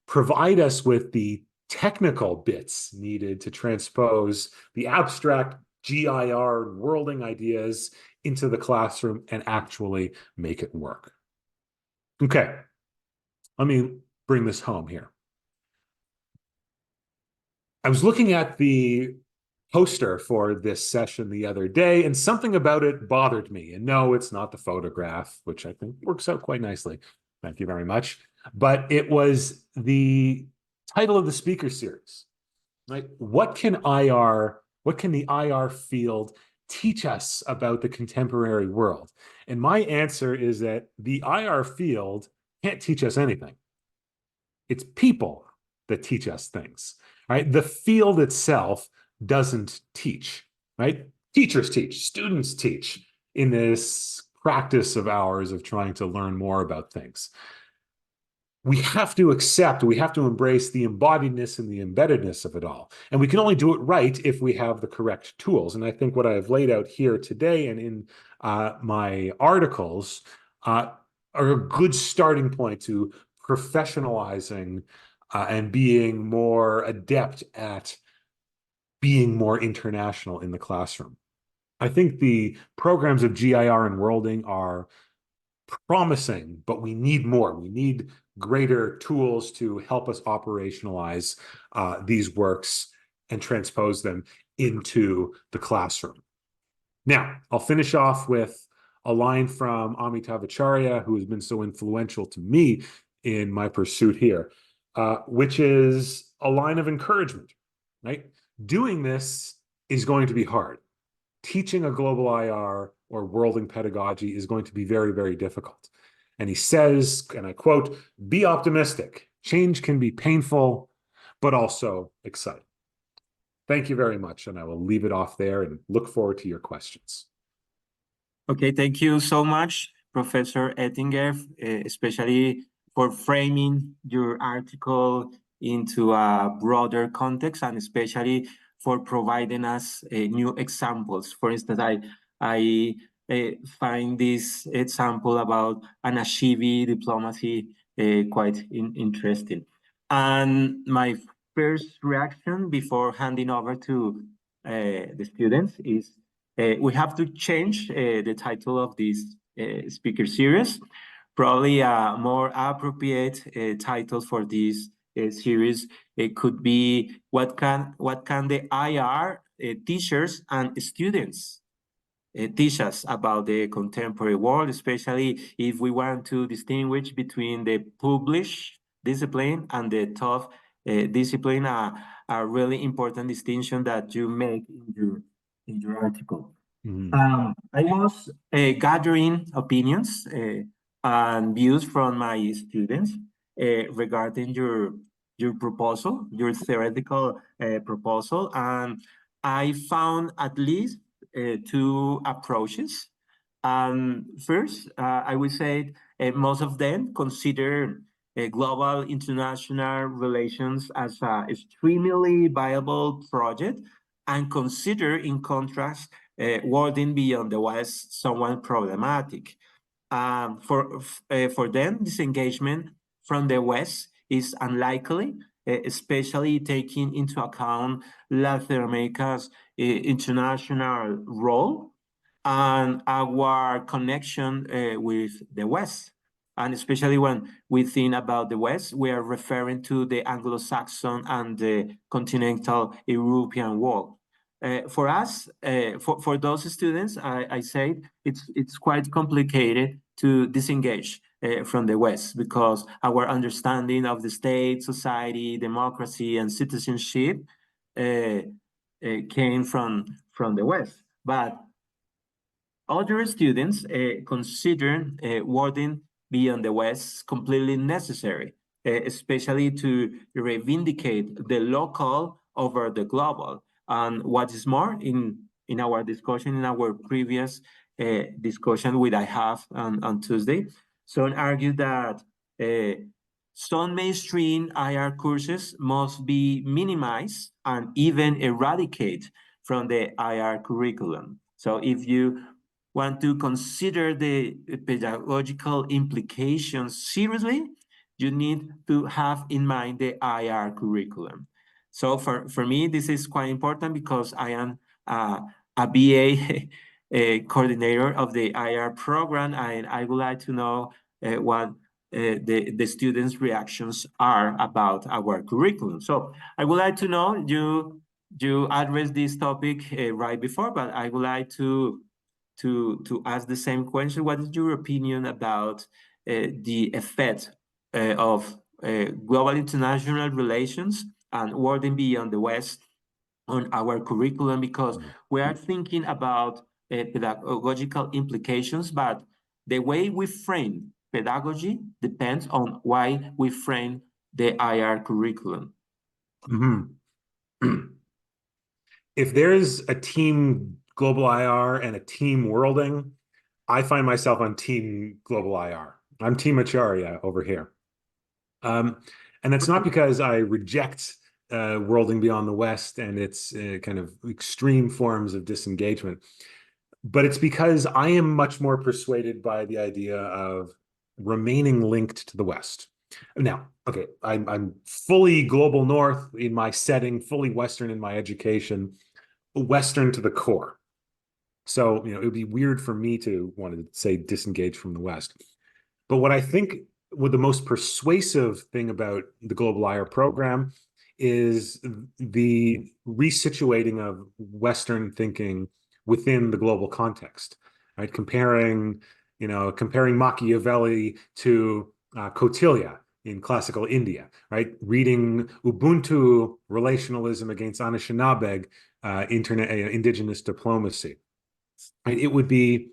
provide us with the technical bits needed to transpose the abstract GIR worlding ideas into the classroom and actually make it work. Okay, let me bring this home here. I was looking at the poster for this session the other day, and something about it bothered me. And no, it's not the photograph, which I think works out quite nicely. Thank you very much. But it was the title of the speaker series, right? What can the IR field teach us about the contemporary world? And my answer is that the IR field can't teach us anything. It's people that teach us things, right? The field itself doesn't teach, right? Teachers teach, students teach in this practice of ours of trying to learn more about things. We have to embrace the embodiedness and the embeddedness of it all. And we can only do it right if we have the correct tools. And I think what I have laid out here today and in my articles are a good starting point to professionalizing and being more adept at being more international in the classroom. I think the programs of GIR and Worlding are promising, but we need more. We need greater tools to help us operationalize these works and transpose them into the classroom. Now, I'll finish off with a line from Amitav Acharya, who has been so influential to me in my pursuit here, which is a line of encouragement, right? Doing this is going to be hard. Teaching a global IR or worlding pedagogy is going to be very, very difficult. And he says, and I quote, "Be optimistic. Change can be painful, but also exciting." Thank you very much. And I will leave it off there and look forward to your questions. Okay, thank you so much, Professor Ettinger, especially for framing your article into a broader context, and especially for providing us new examples. For instance, I find this example about Anashibi diplomacy quite interesting. And my first reaction before handing over to the students is we have to change the title of this speaker series. Probably a more appropriate title for this series it could be what can the IR teachers and students teach us about the contemporary world, especially if we want to distinguish between the published discipline and the tough discipline, a really important distinction that you make in your article. I was gathering opinions and views from my students regarding your proposal, your theoretical proposal, and I found at least two approaches. First, I would say most of them consider global international relations as an extremely viable project and consider, in contrast, worlding beyond the West somewhat problematic. For them, disengagement from the West is unlikely, especially taking into account Latin America's international role and our connection with the West. And especially when we think about the West, we are referring to the Anglo-Saxon and the continental European world. For us, for those students, I say it's quite complicated to disengage from the West because our understanding of the state, society, democracy, and citizenship came from the West. But other students consider wording beyond the West completely necessary, especially to reivindicate the local over the global. And what is more, in our discussion, in our previous discussion with I have on Tuesday, some argue that some mainstream IR courses must be minimized and even eradicated from the IR curriculum. So if you want to consider the pedagogical implications seriously, you need to have in mind the IR curriculum. So for me, this is quite important because I am a BA a coordinator of the IR program, and I would like to know what the students' reactions are about our curriculum. So I would like to know, you addressed this topic right before, but I would like to ask the same question. What is your opinion about the effect of global international relations and working beyond the West on our curriculum? Because we are thinking about pedagogical implications, but the way we frame pedagogy depends on why we frame the IR curriculum. If there's a team global IR and a team worlding, I find myself on team global IR. I'm team Acharya over here. And that's not because I reject worlding beyond the West and its kind of extreme forms of disengagement, but it's because I am much more persuaded by the idea of remaining linked to the West. Now, okay, I'm fully global North in my setting, fully Western in my education, Western to the core. So, it would be weird for me to want to say disengage from the West. But what I think the most persuasive thing about the Global IR program is the resituating of Western thinking within the global context, right? Comparing Machiavelli to Kautilya in classical India, right? Reading Ubuntu relationalism against Anishinaabe indigenous diplomacy. Right? It would be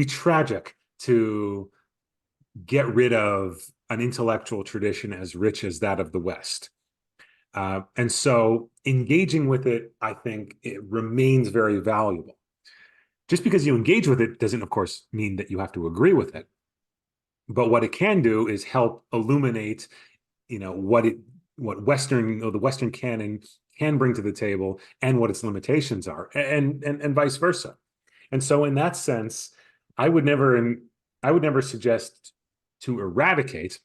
tragic to get rid of an intellectual tradition as rich as that of the West. And so engaging with it, I think it remains very valuable. Just because you engage with it doesn't, of course, mean that you have to agree with it. But what it can do is help illuminate, what the Western canon can bring to the table and what its limitations are, and vice versa. And so in that sense, I would never suggest to eradicate,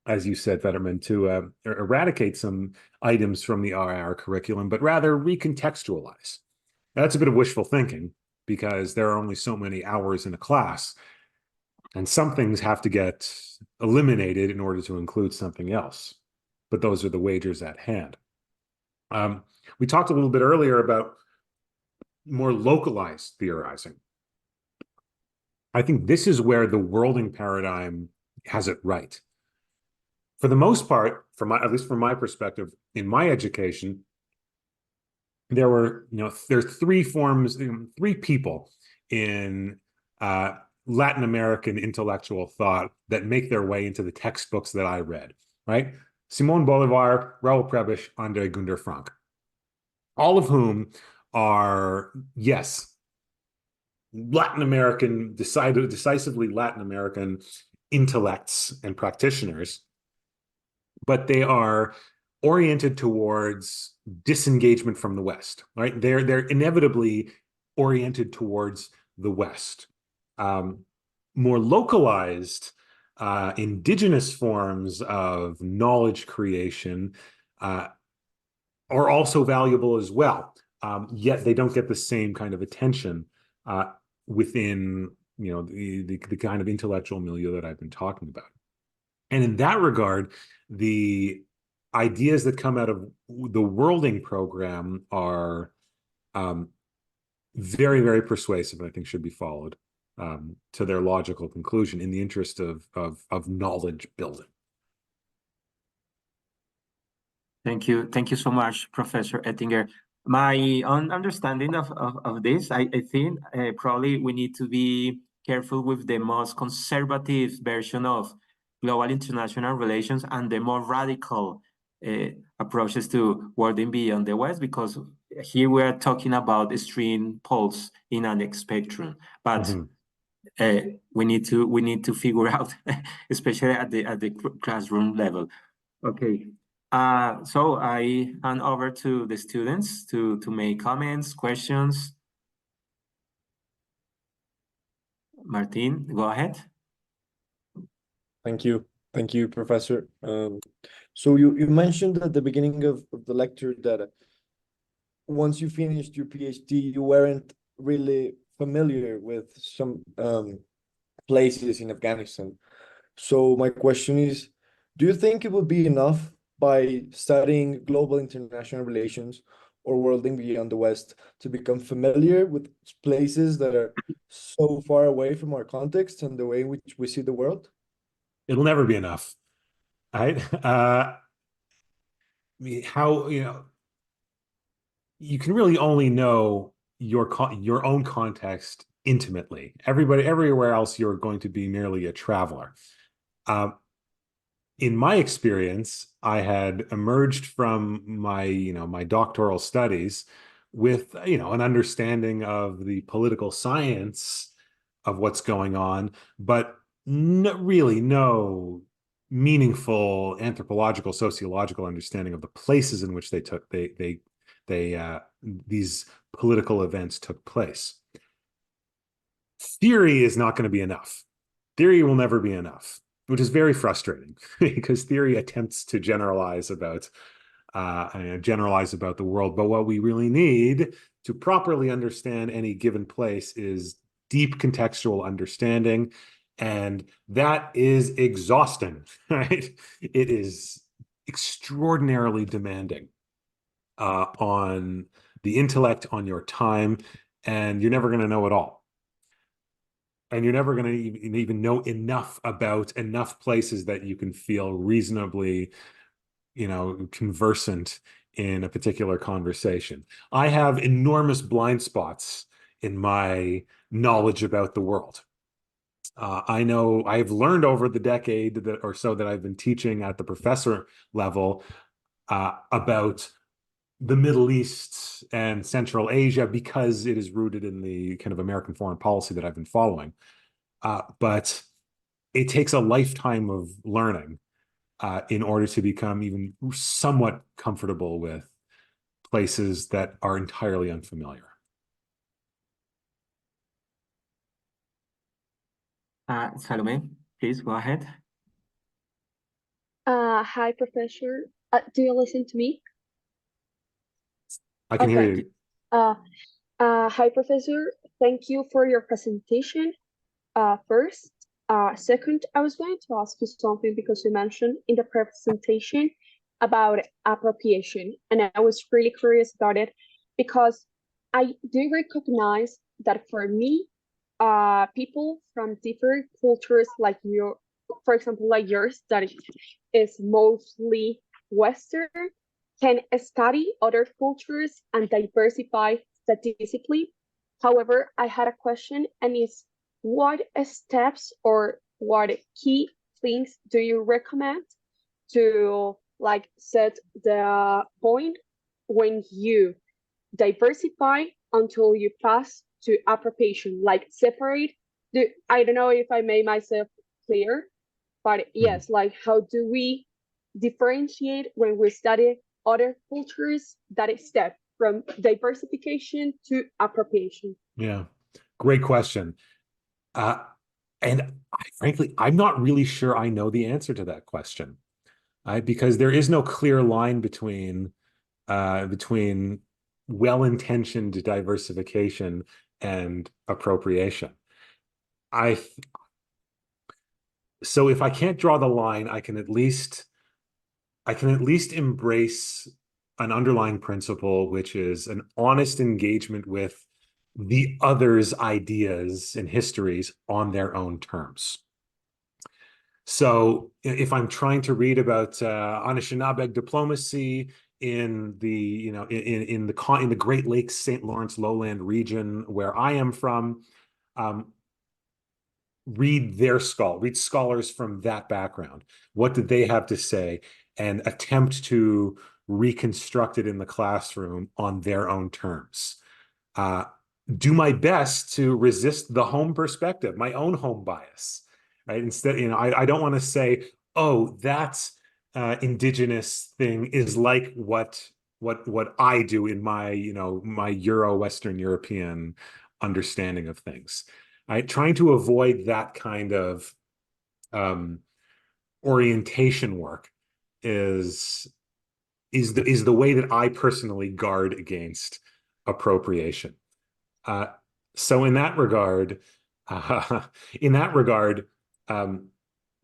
as you said, Fetterman, to eradicate some items from the IR curriculum, but rather recontextualize. Now, that's a bit of wishful thinking because there are only so many hours in a class, and some things have to get eliminated in order to include something else. But those are the wagers at hand. We talked a little bit earlier about more localized theorizing. I think this is where the worlding paradigm has it right. For the most part, at least from my perspective, in my education, there's three people in Latin American intellectual thought that make their way into the textbooks that I read, right? Simón Bolívar, Raúl Prebisch, André Gunder Frank, all of whom are, yes, Latin American, decisively Latin American intellects and practitioners, but they are oriented towards disengagement from the West, right? They're inevitably oriented towards the West. More localized, indigenous forms of knowledge creation are also valuable as well. Yet they don't get the same kind of attention within the kind of intellectual milieu that I've been talking about. And in that regard, the ideas that come out of the worlding program are very, very persuasive, and I think should be followed to their logical conclusion in the interest of knowledge building. Thank you so much, Professor Ettinger. My own understanding of this, I think probably we need to be careful with the most conservative version of global international relations and the more radical approaches to worlding beyond the West, because here we are talking about extreme poles in an spectrum. But we need to figure out, especially at the classroom level. Okay. So I hand over to the students to make comments, questions. Martin, go ahead. Thank you, Professor. So you mentioned at the beginning of the lecture that once you finished your PhD, you weren't really familiar with some places in Afghanistan. So my question is, do you think it would be enough by studying global international relations or worlding beyond the West to become familiar with places that are so far away from our context and the way in which we see the world? It'll never be enough, right? How, you can really only know your own context intimately. Everywhere else, you're going to be merely a traveler. In my experience, I had emerged from my doctoral studies with, an understanding of the political science of what's going on, but really no meaningful anthropological, sociological understanding of the places in which these political events took place. Theory is not going to be enough. Theory will never be enough, which is very frustrating because theory attempts to generalize about the world. But what we really need to properly understand any given place is deep contextual understanding, and that is exhausting, right? It is extraordinarily demanding on the intellect, on your time, and you're never going to know it all. And you're never going to even know enough about enough places that you can feel reasonably, conversant in a particular conversation. I have enormous blind spots in my knowledge about the world. I know I've learned over the decade or so that I've been teaching at the professor level about the Middle East and Central Asia because it is rooted in the kind of American foreign policy that I've been following. But it takes a lifetime of learning in order to become even somewhat comfortable with places that are entirely unfamiliar. Salome, please go ahead. Hi, Professor. Do you listen to me? I can hear Okay. you. Hi, Professor. Thank you for your presentation. First, second, I was going to ask you something because you mentioned in the presentation about appropriation, and I was really curious about it because I do recognize that for me, people from different cultures like you, for example, like yours, that is mostly Western, can study other cultures and diversify statistically. However, I had a question, and it's what steps or what key things do you recommend to like set the point when you diversify until you pass to appropriation, like separate I don't know if I made myself clear, but yes, like how do we differentiate when we study other cultures, that step from diversification to appropriation? Yeah, great question. And frankly, I'm not really sure I know the answer to that question, right? Because there is no clear line between well-intentioned diversification and appropriation. So if I can't draw the line, I can at least embrace an underlying principle, which is an honest engagement with the other's ideas and histories on their own terms. So if I'm trying to read about Anishinaabe diplomacy in the in the Great Lakes St. Lawrence lowland region where I am from, read scholars from that background. What did they have to say? And attempt to reconstruct it in the classroom on their own terms. Do my best to resist the home perspective, my own home bias, right? Instead, I don't want to say, oh, that's indigenous thing is like what I do in my, my Euro-Western European understanding of things. Right? Trying to avoid that kind of orientation work is the way that I personally guard against appropriation. So in that regard,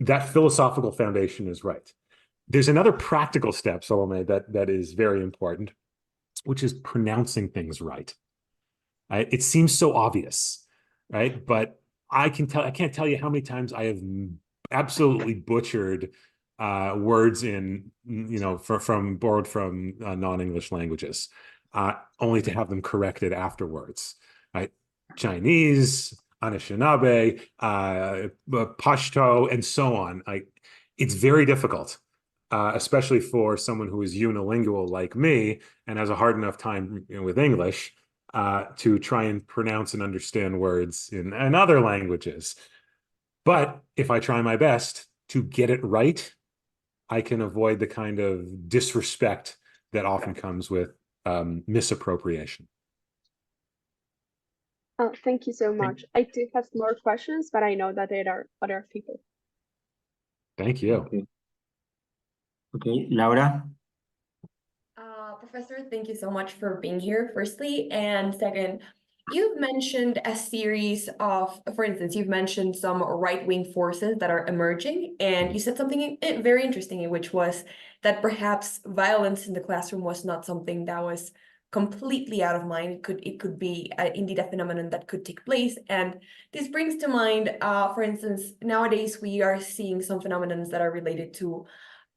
that philosophical foundation is right. There's another practical step, Salome, that is very important, which is pronouncing things right. Right? It seems so obvious, right? But I can't tell you how many times I have absolutely butchered words borrowed from non-English languages, only to have them corrected afterwards. Right? Chinese, Anishinaabe, Pashto, and so on. It's very difficult, especially for someone who is unilingual like me and has a hard enough time with English, to try and pronounce and understand words in other languages. But if I try my best to get it right, I can avoid the kind of disrespect that often comes with misappropriation. Oh, thank you so much. I do have more questions, but I know that there are other people. Thank you. Okay, Laura? Professor, thank you so much for being here, firstly. And second, you've mentioned a series of, for instance, you've mentioned some right-wing forces that are emerging, and you said something very interesting, which was that perhaps violence in the classroom was not something that was completely out of mind. It could be indeed a phenomenon that could take place. And this brings to mind, for instance, nowadays we are seeing some phenomena that are related to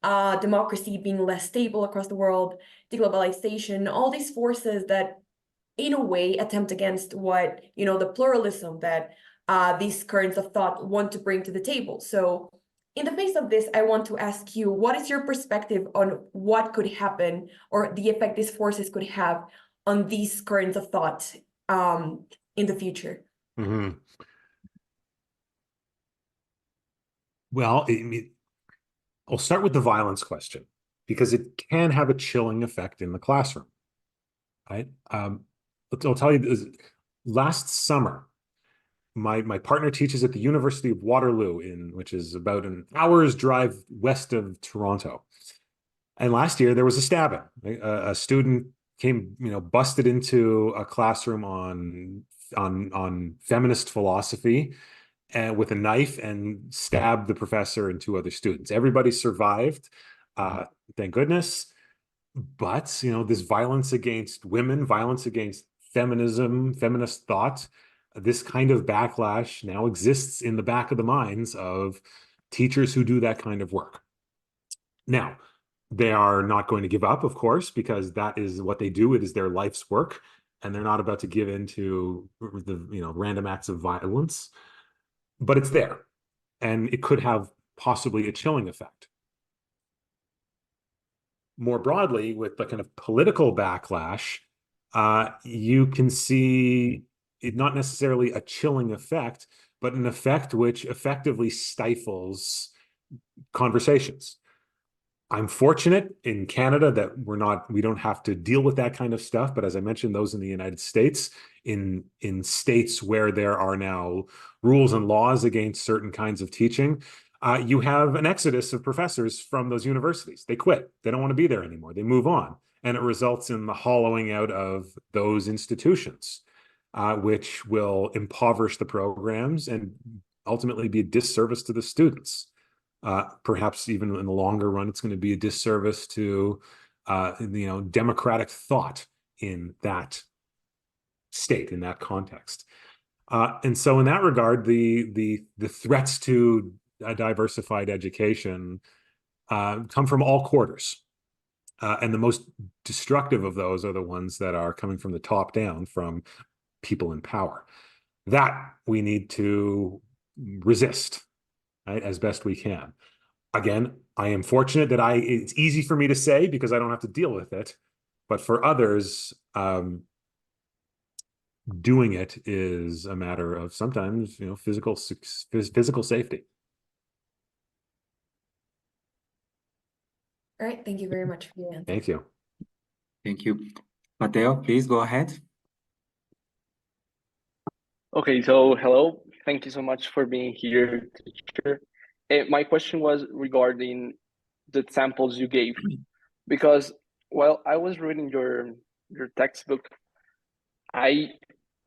democracy being less stable across the world, deglobalization, all these forces that in a way attempt against what, the pluralism that these currents of thought want to bring to the table. So in the face of this, I want to ask you, what is your perspective on what could happen or the effect these forces could have on these currents of thought in the future? Mm-hmm. Well, I'll start with the violence question, because it can have a chilling effect in the classroom. Right? I'll tell you this. Last summer, my partner teaches at the University of Waterloo, which is about an hour's drive west of Toronto. And last year there was a stabbing. A student came, busted into a classroom on feminist philosophy, and with a knife, and stabbed the professor and two other students. Everybody survived, thank goodness. But this violence against women, violence against feminism, feminist thought, this kind of backlash now exists in the back of the minds of teachers who do that kind of work. Now, they are not going to give up, of course, because that is what they do. It is their life's work, and they're not about to give in to the random acts of violence. But it's there, and it could have possibly a chilling effect. More broadly, with the kind of political backlash, you can see it not necessarily a chilling effect, but an effect which effectively stifles conversations. I'm fortunate in Canada that we don't have to deal with that kind of stuff. But as I mentioned, those in the United States, in states where there are now rules and laws against certain kinds of teaching, you have an exodus of professors from those universities. They quit. They don't want to be there anymore. They move on. And it results in the hollowing out of those institutions, which will impoverish the programs and ultimately be a disservice to the students. Perhaps even in the longer run, it's going to be a disservice to democratic thought in that state, in that context. And so in that regard, the threats to a diversified education come from all quarters. And the most destructive of those are the ones that are coming from the top down, from people in power. That we need to resist, right, as best we can. Again, I am fortunate that it's easy for me to say because I don't have to deal with it. But for others, doing it is a matter of sometimes, physical safety. All right, thank you very much for your answer. Thank you. Thank you. Mateo, please go ahead. Okay, so hello. Thank you so much for being here, teacher. My question was regarding the samples you gave, because while I was reading your textbook, I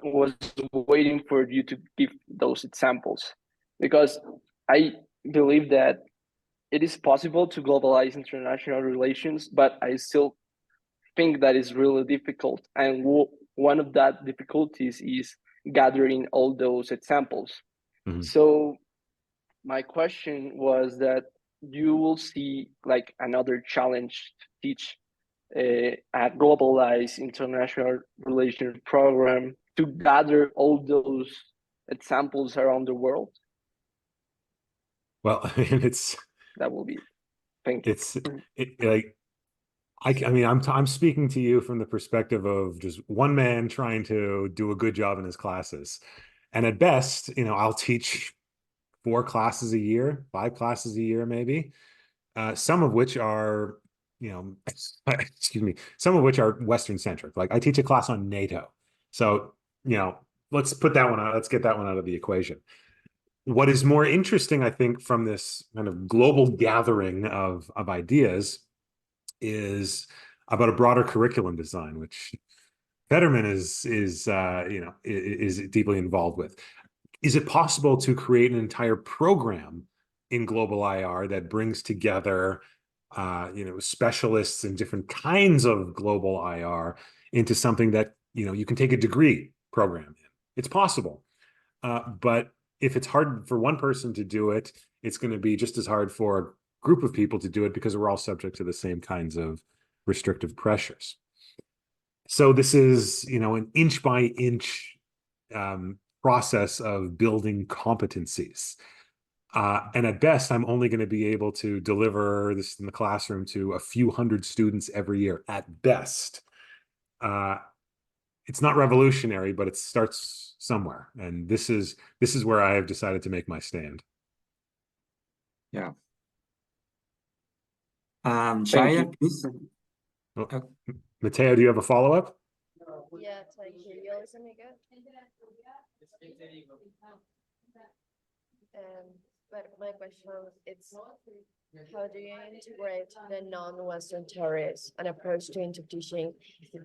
was waiting for you to give those examples, because I believe that it is possible to globalize international relations, but I still think that is really difficult. And one of that difficulties is gathering all those examples. Mhm. So my question was that you will see like another challenge to teach a globalized international relations program to gather all those examples around the world. Well, I mean, it's That will be. Thank you. like I mean, I'm speaking to you from the perspective of just one man trying to do a good job in his classes, and at best, I'll teach 4 classes a year, 5 classes a year, maybe, some of which are, excuse me, some of which are Western centric. Like I teach a class on NATO, so let's put that one out. Let's get that one out of the equation. What is more interesting, I think, from this kind of global gathering of ideas is about a broader curriculum design, which Fetterman is deeply involved with. Is it possible to create an entire program in global IR that brings together specialists in different kinds of global IR into something that you can take a degree program in? It's possible, but if it's hard for one person to do it, it's going to be just as hard for a group of people to do it because we're all subject to the same kinds of restrictive pressures. So this is, an inch by inch process of building competencies. And at best, I'm only going to be able to deliver this in the classroom to a few hundred students every year at best. It's not revolutionary, but it starts somewhere. And this is where I have decided to make my stand. Yeah. Thank Shaya, you. please. Mateo, do you have a follow-up? Yeah, thank you. You listen me good? But my question is, how do you integrate the non-Western theories and approach to into teaching?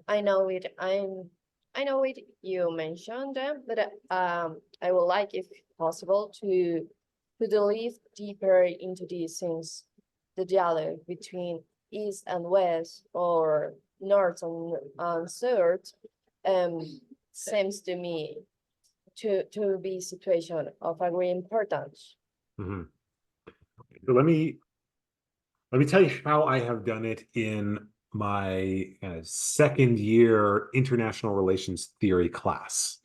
I know it. You mentioned them, but I would like, if possible, to delve deeper into these things, the dialogue between East and West, or North and South, seems to me to be a situation of a great importance. Mm-hmm. So let me tell you how I have done it in my second year international relations theory class.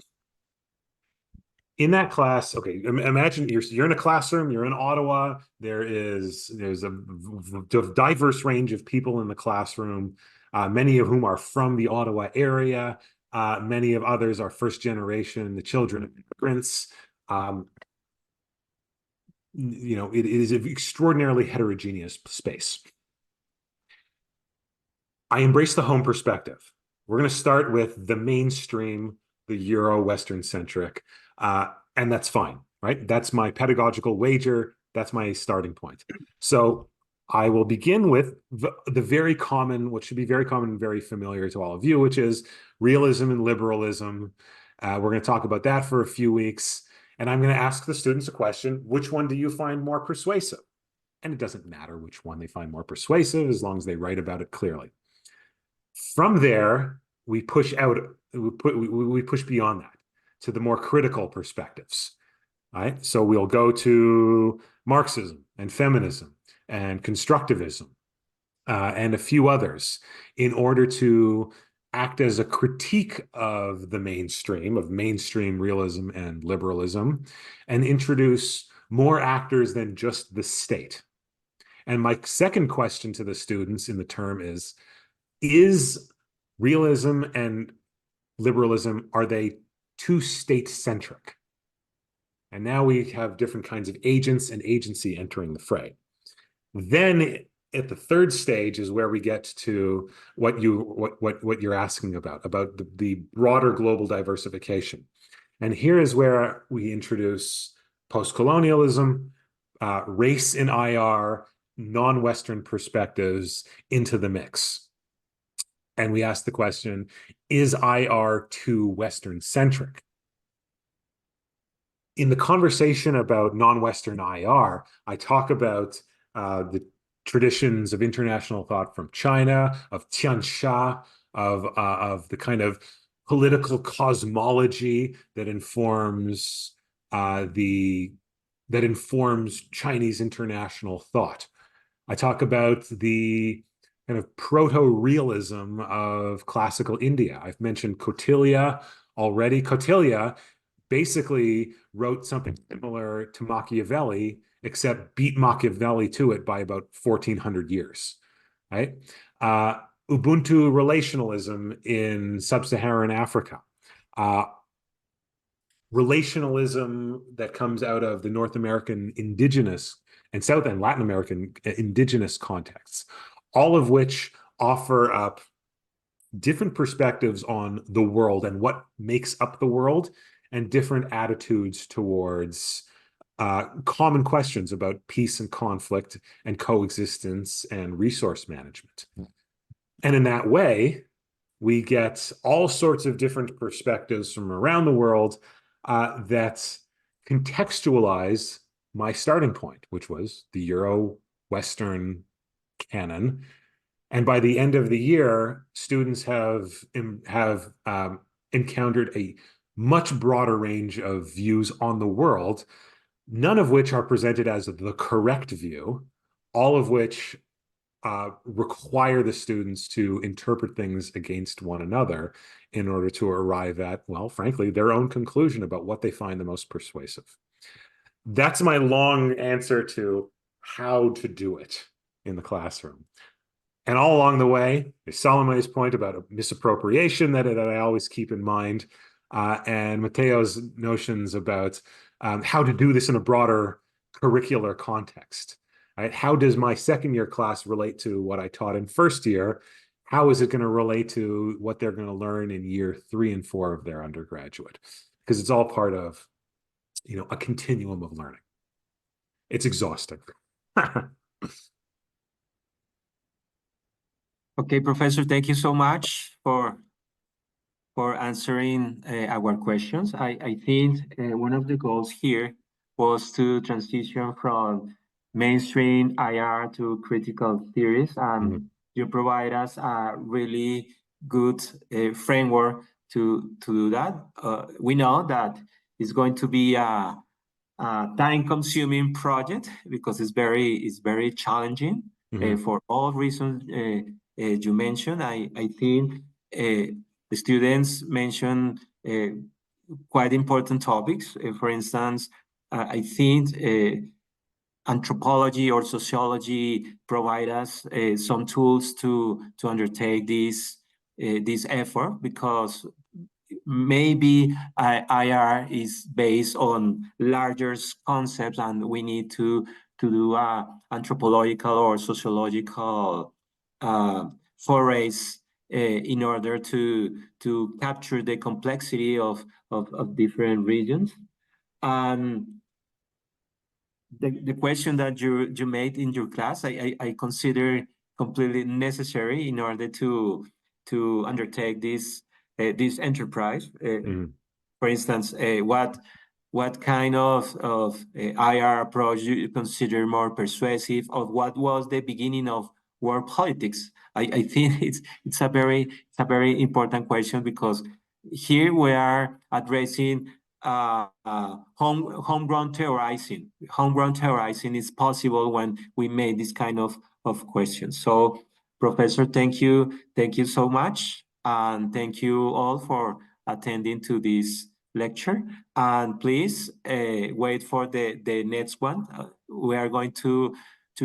In that class, okay, imagine you're in a classroom, you're in Ottawa, there's a diverse range of people in the classroom, many of whom are from the Ottawa area, many of others are first generation, the children of immigrants. It is an extraordinarily heterogeneous space. I embrace the home perspective. We're going to start with the mainstream, the Euro-Western centric, and that's fine, right? That's my pedagogical wager. That's my starting point. So I will begin with the very common, what should be very common and very familiar to all of you, which is realism and liberalism. We're going to talk about that for a few weeks. And I'm going to ask the students a question: which one do you find more persuasive? And it doesn't matter which one they find more persuasive, as long as they write about it clearly. From there, we push out, we push beyond that to the more critical perspectives. Right? So we'll go to Marxism and feminism and constructivism and a few others in order to act as a critique of the mainstream, of mainstream realism and liberalism, and introduce more actors than just the state. And my second question to the students in the term is realism and liberalism, are they too state-centric? And now we have different kinds of agents and agency entering the fray. Then at the third stage is where we get to what you're asking about the broader global diversification. And here is where we introduce post-colonialism, race in IR, non-Western perspectives into the mix. And we ask the question, is IR too Western-centric? in the conversation about non-Western IR, I talk about the traditions of international thought from China, of Tianxia, of the kind of political cosmology that informs Chinese international thought. I talk about the kind of proto-realism of classical India. I've mentioned Kautilya already. Kautilya basically wrote something similar to Machiavelli, except beat Machiavelli to it by about 1400 years, right? Ubuntu relationalism in sub-Saharan Africa. Relationalism that comes out of the North American indigenous and South and Latin American indigenous contexts, all of which offer up different perspectives on the world and what makes up the world, and different attitudes towards common questions about peace and conflict and coexistence and resource management. And in that way, we get all sorts of different perspectives from around the world that contextualize my starting point, which was the Euro-Western canon. And by the end of the year, students have encountered a much broader range of views on the world, none of which are presented as the correct view, all of which require the students to interpret things against one another in order to arrive at, well, frankly, their own conclusion about what they find the most persuasive. That's my long answer to how to do it in the classroom. And all along the way, Salome's point about misappropriation that I always keep in mind, and Mateo's notions about how to do this in a broader curricular context. Right? How does my second year class relate to what I taught in first year? How is it going to relate to what they're going to learn in year 3 and 4 of their undergraduate? Because it's all part of, a continuum of learning. It's exhausting. Okay, Professor, thank you so much for answering our questions. I think one of the goals here was to transition from mainstream IR to critical theories, and you provide us a really good framework to do that. We know that it's going to be a time-consuming project because it's very challenging for all reasons you mentioned. I think the students mentioned quite important topics. For instance, I think anthropology or sociology provide us some tools to undertake this effort, because maybe IR is based on larger concepts, and we need to do anthropological or sociological forays in order to capture the complexity of different regions. The question that you made in your class, I consider completely necessary in order to undertake this enterprise. For instance, what kind of IR approach you consider more persuasive, or what was the beginning of world politics? I think it's a very important question, because here we are addressing homegrown theorizing. Homegrown theorizing is possible when we make this kind of questions. So, Professor, thank you so much, and thank you all for attending to this lecture. And please wait for the next one. We are going to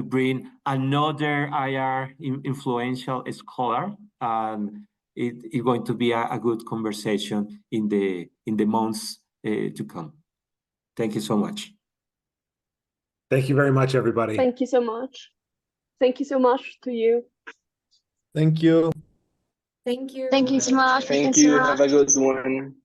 bring another IR influential scholar, and it's going to be a good conversation in the months to come. Thank you so much. Thank you very much, everybody. Thank you so much. Thank you so much to you. Thank you. Thank you. Thank you so much. Thank you. Have a good one.